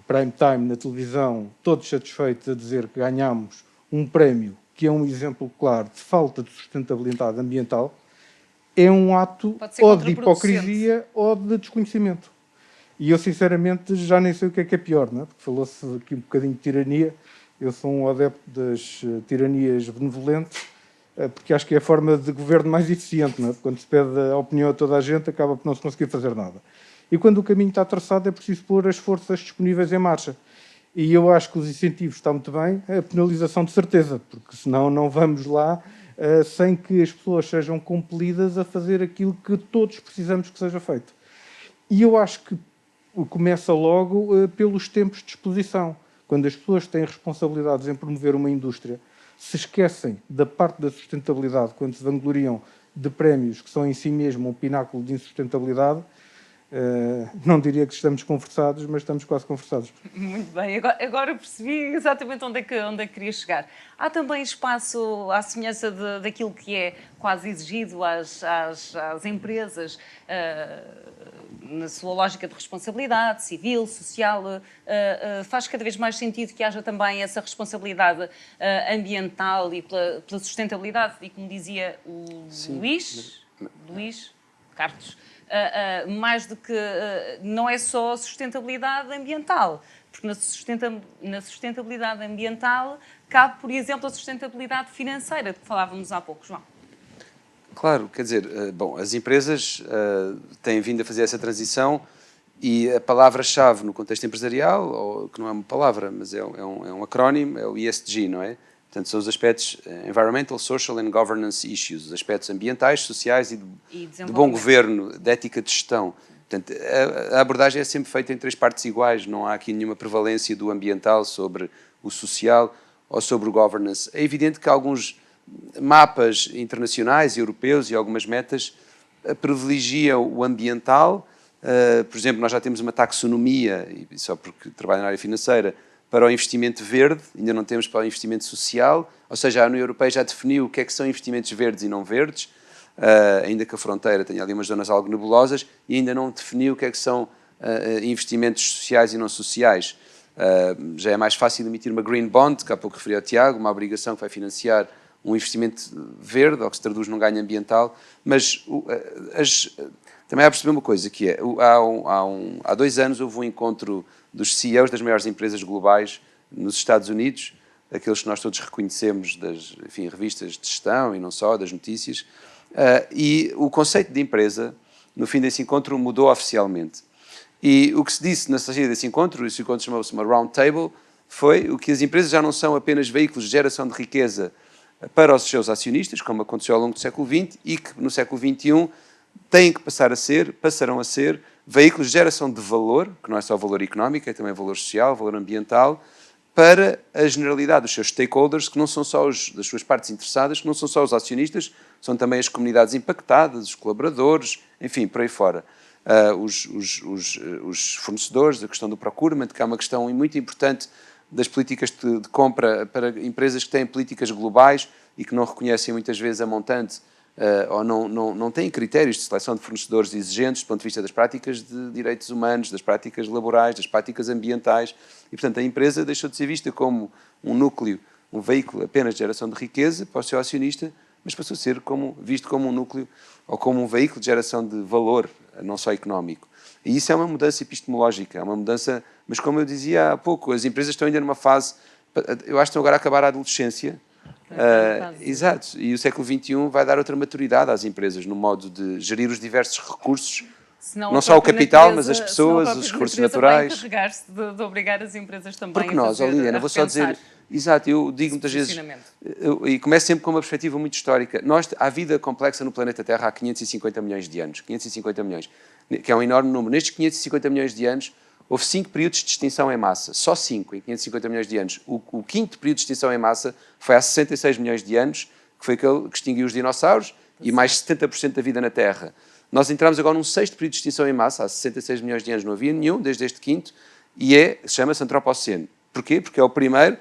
prime time na televisão, todos satisfeitos a dizer que ganhamos um prémio, que é um exemplo claro de falta de sustentabilidade ambiental, é um ato ou de hipocrisia ou de desconhecimento. E eu, sinceramente, já nem sei o que é pior, não é? Porque falou-se aqui um bocadinho de tirania. Eu sou um adepto das tiranias benevolentes, porque acho que é a forma de governo mais eficiente, não é? Porque quando se pede a opinião a toda a gente, acaba por não se conseguir fazer nada. E quando o caminho está traçado, é preciso pôr as forças disponíveis em marcha. E eu acho que os incentivos estão muito bem, a penalização de certeza, porque senão não vamos lá sem que as pessoas sejam compelidas a fazer aquilo que todos precisamos que seja feito. E eu acho que começa logo pelos tempos de exposição. Quando as pessoas têm responsabilidades em promover uma indústria, se esquecem da parte da sustentabilidade quando se vangloriam de prémios que são em si mesmo um pináculo de insustentabilidade, não diria que estamos conversados, mas estamos quase conversados. Muito bem, agora percebi exatamente onde é que queria chegar. Há também espaço, à semelhança daquilo que é quase exigido às empresas, na sua lógica de responsabilidade civil, social, faz cada vez mais sentido que haja também essa responsabilidade ambiental e pela sustentabilidade, e como dizia o Luís Carlos, mais do que não é só sustentabilidade ambiental, porque na sustentabilidade ambiental cabe, por exemplo, a sustentabilidade financeira, de que falávamos há pouco, João. Claro, quer dizer, bom, as empresas têm vindo a fazer essa transição e a palavra-chave no contexto empresarial, ou que não é uma palavra, mas é um acrónimo, é o ESG, não é? Portanto, são os aspectos Environmental, Social and Governance Issues, os aspectos ambientais, sociais e de bom governo, de ética de gestão. Portanto, a abordagem é sempre feita em 3 partes iguais, não há aqui nenhuma prevalência do ambiental sobre o social ou sobre o governance. É evidente que alguns mapas internacionais, europeus e algumas metas privilegiam o ambiental. Por exemplo, nós já temos uma taxonomia, e só porque trabalho na área financeira, para o investimento verde, ainda não temos para o investimento social, ou seja, a União Europeia já definiu o que é que são investimentos verdes e não verdes, ainda que a fronteira tenha ali umas zonas algo nebulosas, e ainda não definiu o que é que são investimentos sociais e não sociais. Já é mais fácil emitir uma green bond, que há pouco referi ao Tiago, uma obrigação que vai financiar um investimento verde, ou que se traduz num ganho ambiental, mas também há a perceber uma coisa, que é, há 2 anos houve um encontro dos CEOs das maiores empresas globais nos Estados Unidos, aqueles que nós todos reconhecemos das revistas de gestão e não só, das notícias, e o conceito de empresa, no fim desse encontro, mudou oficialmente. E o que se disse na saída desse encontro, esse encontro chamou-se uma round table, foi o que as empresas já não são apenas veículos de geração de riqueza para os seus acionistas, como aconteceu ao longo do século XX, e que no século XXI têm que passarão a ser veículos de geração de valor, que não é só valor económico, é também valor social, valor ambiental, para a generalidade dos seus stakeholders, que não são só das suas partes interessadas, que não são só os acionistas, são também as comunidades impactadas, os colaboradores, enfim, por aí fora. Os fornecedores, a questão do procurement, que é uma questão muito importante das políticas de compra para empresas que têm políticas globais e que não reconhecem muitas vezes a montante ou não têm critérios de seleção de fornecedores exigentes do ponto de vista das práticas de direitos humanos, das práticas laborais, das práticas ambientais. E, portanto, a empresa deixou de ser vista como um núcleo, um veículo apenas de geração de riqueza para o seu acionista, mas passou a ser visto como um núcleo ou como um veículo de geração de valor, não só económico. E isso é uma mudança epistemológica, é uma mudança, mas como eu dizia há pouco, as empresas estão ainda numa fase, eu acho que estão agora a acabar a adolescência. Exato, e o século XXI vai dar outra maturidade às empresas no modo de gerir os diversos recursos, não só o capital, mas as pessoas, os recursos naturais. Vai encarregar-se de obrigar as empresas também porque nós, Liliana, vou só dizer, exato, eu digo muitas vezes, e começo sempre com uma perspectiva muito histórica, há vida complexa no planeta Terra há 550 milhões de anos, 550 milhões, que é um enorme número. Nestes 550 milhões de anos, houve 5 períodos de extinção em massa, só 5 em 550 milhões de anos. O 5º período de extinção em massa foi há 66 milhões de anos, que foi aquele que extinguiu os dinossauros e mais 70% da vida na Terra. Nós entramos agora num 6º período de extinção em massa, há 66 milhões de anos não havia nenhum, desde este 5º, e chama-se Antropoceno. Porquê? Porque é o primeiro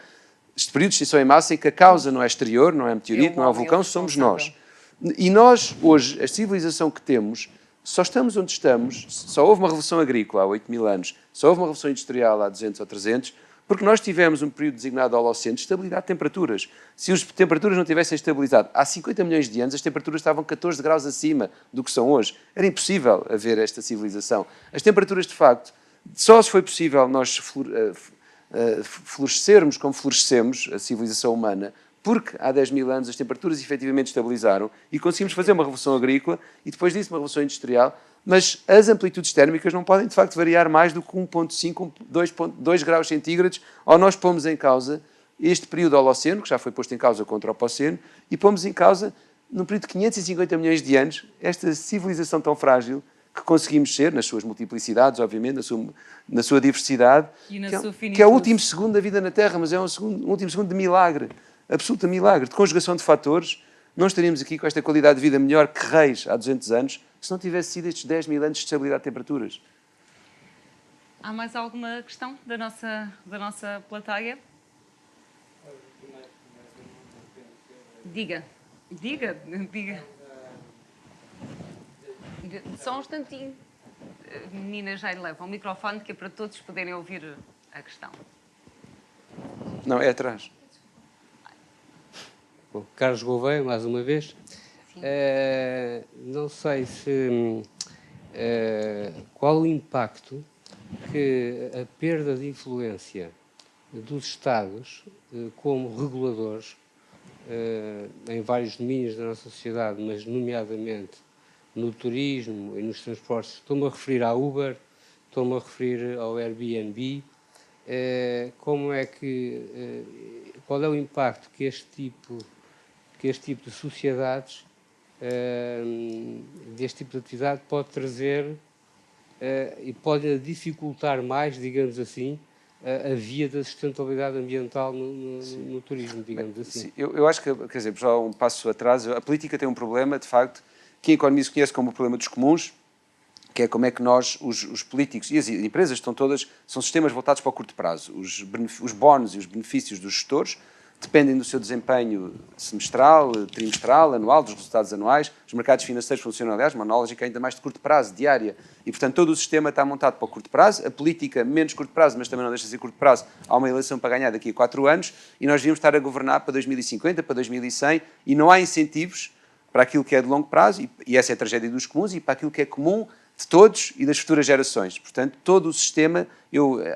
período de extinção em massa em que a causa não é exterior, não é meteorito, não é o vulcão, somos nós. E nós, hoje, a civilização que temos, só estamos onde estamos, só houve uma revolução agrícola há 8.000 anos, só houve uma revolução industrial há 200 ou 300, porque nós tivemos um período designado Holoceno de estabilidade de temperaturas. Se as temperaturas não tivessem estabilizado, há 50 milhões de anos as temperaturas estavam 14 graus acima do que são hoje. Era impossível haver esta civilização. As temperaturas, de facto, só se foi possível nós florescermos como florescemos, a civilização humana, porque há 10.000 anos as temperaturas efetivamente estabilizaram e conseguimos fazer uma revolução agrícola e depois disso uma revolução industrial, mas as amplitudes térmicas não podem de facto variar mais do que 1,5, 2 graus centígrados, ou nós pomos em causa este período Holoceno, que já foi posto em causa com o Antropoceno, e pomos em causa, num período de 550 milhões de anos, esta civilização tão frágil que conseguimos ser, nas suas multiplicidades, obviamente, na sua diversidade, e na sua que é o último segundo da vida na Terra, mas é um último segundo de milagre. absoluta milagre, de conjugação de fatores, não estaríamos aqui com esta qualidade de vida melhor que reis há 200 anos, se não tivesse sido estes 10 mil anos de estabilidade de temperaturas. Há mais alguma questão da nossa plateia? Diga. Só um instantinho. Meninas, já lhe levam o microfone, que é para todos poderem ouvir a questão. Não, é atrás. Bom, Carlos Gouveia, mais uma vez. Não sei se qual o impacto que a perda de influência dos Estados como reguladores em vários domínios da nossa sociedade, mas nomeadamente no turismo e nos transportes. Estou-me a referir à Uber, estou-me a referir ao Airbnb. Qual é o impacto que este tipo de sociedades, deste tipo de atividade pode trazer e pode dificultar mais, digamos assim, a via da sustentabilidade ambiental no turismo, digamos assim. Sim, eu acho que, quer dizer, já um passo atrás, a política tem um problema, de facto, que a economia se conhece como o problema dos comuns, que é como é que nós, os políticos e as empresas estão todas, são sistemas voltados para o curto prazo. Os bónus e os benefícios dos gestores dependem do seu desempenho semestral, trimestral, anual, dos resultados anuais. Os mercados financeiros funcionam, aliás, uma lógica ainda mais de curto prazo, diária. E, portanto, todo o sistema está montado para o curto prazo. A política, menos curto prazo, mas também não deixa de ser curto prazo. Há uma eleição para ganhar daqui a 4 anos e nós devíamos estar a governar para 2050, para 2100 e não há incentivos para aquilo que é de longo prazo, e essa é a tragédia dos comuns, e para aquilo que é comum de todos e das futuras gerações. Portanto, todo o sistema,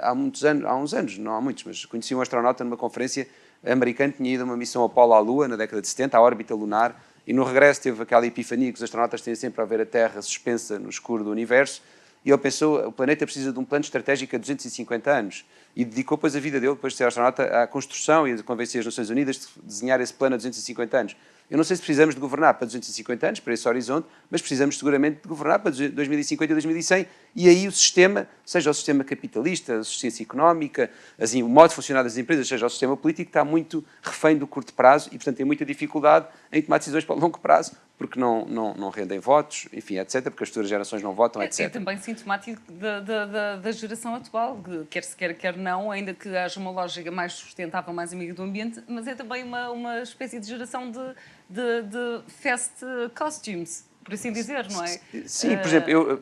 há uns anos, não há muitos, mas conheci um astronauta numa conferência americana, tinha ido a uma missão Apolo à Lua, na década de 70, à órbita lunar, e no regresso teve aquela epifania que os astronautas têm sempre a ver a Terra suspensa no escuro do universo, e ele pensou, o planeta precisa de um plano estratégico a 250 anos, e dedicou depois a vida dele, depois de ser astronauta, à construção e a convencer as Nações Unidas de desenhar esse plano a 250 anos. Eu não sei se precisamos de governar para 250 anos, para esse horizonte, mas precisamos seguramente de governar para 2050 e 2100, e aí o sistema, seja o sistema capitalista, a assistência económica, assim, o modo de funcionar das empresas, seja o sistema político, está muito refém do curto prazo e, portanto, tem muita dificuldade em tomar decisões para o longo prazo, porque não rendem votos, enfim, etc., porque as futuras gerações não votam, etc. É também sintomático da geração atual, quer se quer, quer não, ainda que haja uma lógica mais sustentável, mais amiga do ambiente, mas é também uma espécie de geração de fast costumes, por assim dizer, não é? Sim, por exemplo,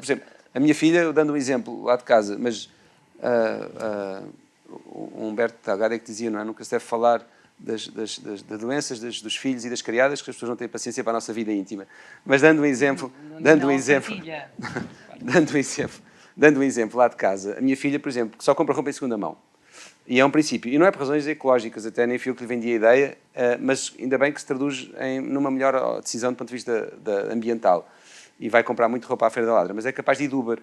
a minha filha, dando um exemplo lá de casa, mas o Humberto Delgado é que dizia, não é? Nunca se deve falar das doenças dos filhos e das criadas, que as pessoas não têm paciência para a nossa vida íntima. Mas dando um exemplo lá de casa, a minha filha, por exemplo, que só compra roupa em segunda mão, e é um princípio, e não é por razões ecológicas, até nem fui eu que lhe vendi a ideia, mas ainda bem que se traduz numa melhor decisão do ponto de vista ambiental, e vai comprar muito roupa à Feira da Ladra, mas é capaz de ir de Uber,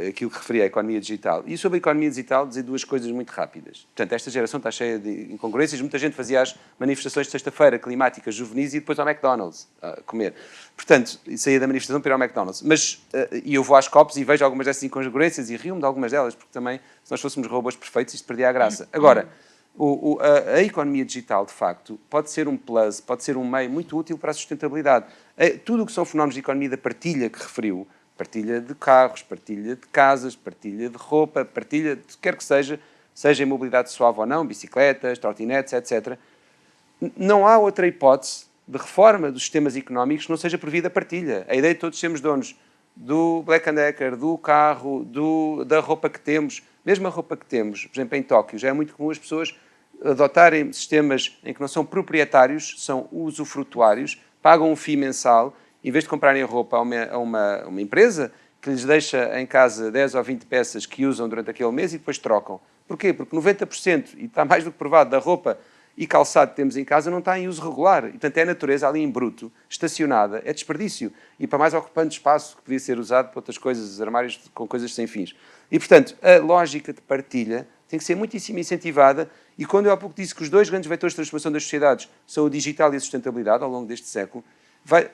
aquilo que referia à economia digital. E sobre a economia digital, dizer duas coisas muito rápidas. Portanto, esta geração está cheia de incongruências. Muita gente fazia as manifestações de sexta-feira climáticas juvenis e depois ao McDonald's comer. Portanto, saía da manifestação para ir ao McDonald's. Mas, e eu vou às COPs e vejo algumas dessas incongruências e rio-me de algumas delas, porque também, se nós fôssemos robôs perfeitos, isto perdia a graça. Agora, a economia digital, de facto, pode ser um plus, pode ser um meio muito útil para a sustentabilidade. Tudo o que são fenómenos de economia da partilha que referiu, partilha de carros, partilha de casas, partilha de roupa, partilha de quer que seja em mobilidade suave ou não, bicicletas, trotinetes, etc. Não há outra hipótese de reforma dos sistemas económicos que não seja por via da partilha. A ideia de todos sermos donos do Black & Decker, do carro, da roupa que temos, mesmo a roupa que temos, por exemplo, em Tóquio, já é muito comum as pessoas adotarem sistemas em que não são proprietários, são usufrutuários, pagam um FII mensal, em vez de comprarem roupa a uma empresa que lhes deixa em casa 10 ou 20 peças que usam durante aquele mês e depois trocam. Porquê? Porque 90%, e está mais do que provado, da roupa e calçado que temos em casa não está em uso regular. E, portanto, é a natureza ali em bruto, estacionada, é desperdício. E para mais ocupando espaço que podia ser usado para outras coisas, armários com coisas sem fins. E, portanto, a lógica de partilha tem que ser muitíssimo incentivada. E quando eu há pouco disse que os dois grandes vetores de transformação das sociedades são o digital e a sustentabilidade ao longo deste século,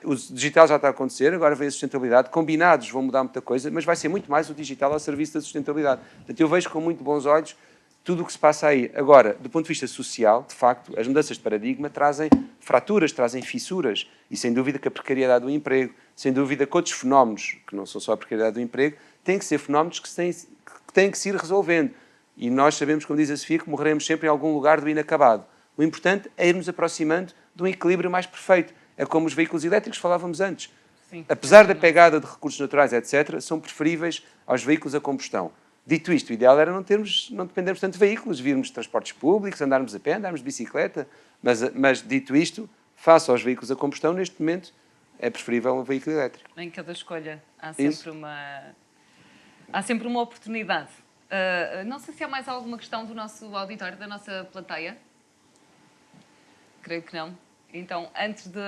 o digital já está a acontecer, agora vem a sustentabilidade, combinados vão mudar muita coisa, mas vai ser muito mais o digital ao serviço da sustentabilidade. Portanto, eu vejo com muito bons olhos tudo o que se passa aí. Agora, do ponto de vista social, de facto, as mudanças de paradigma trazem fraturas, trazem fissuras, e sem dúvida que a precariedade do emprego, sem dúvida que outros fenómenos, que não são só a precariedade do emprego, têm que ser fenómenos que têm que se ir resolvendo. E nós sabemos, como diz a Sofia, que morreremos sempre em algum lugar do inacabado. O importante é irmos aproximando de um equilíbrio mais perfeito. É como os veículos elétricos que falávamos antes. Sim, Apesar da pegada de recursos naturais, etc., são preferíveis aos veículos a combustão. Dito isto, o ideal era não dependermos tanto de veículos, virmos de transportes públicos, andarmos a pé, andarmos de bicicleta, mas dito isto, face aos veículos a combustão, neste momento, é preferível um veículo elétrico. Em cada escolha há Isso. sempre uma oportunidade. Não sei se há mais alguma questão do nosso auditório, da nossa plateia. Creio que não. Então, antes de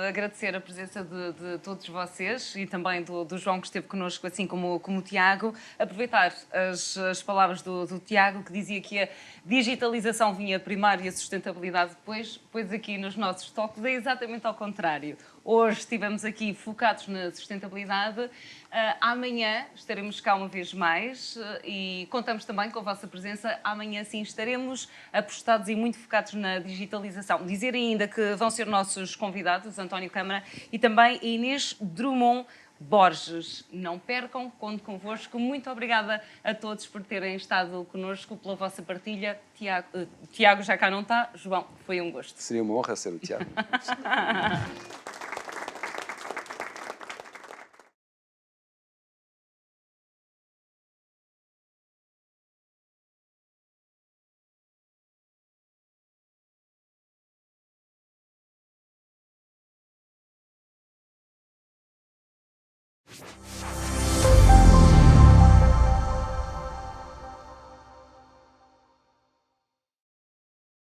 agradecer a presença de todos vocês e também do João, que esteve connosco, assim como o Tiago, aproveitar as palavras do Tiago, que dizia que a digitalização vinha primeiro e a sustentabilidade depois, pois aqui nos nossos toques é exatamente ao contrário. Hoje estivemos aqui focados na sustentabilidade, amanhã estaremos cá uma vez mais e contamos também com a vossa presença. Amanhã sim estaremos apostados e muito focados na digitalização. Dizer ainda que vão ser nossos convidados, António Câmara e também Inês Drummond Borges. Não percam, conto convosco. Muito obrigada a todos por terem estado connosco, pela vossa partilha. Tiago já cá não está. João, foi um gosto. Seria uma honra ser o Tiago.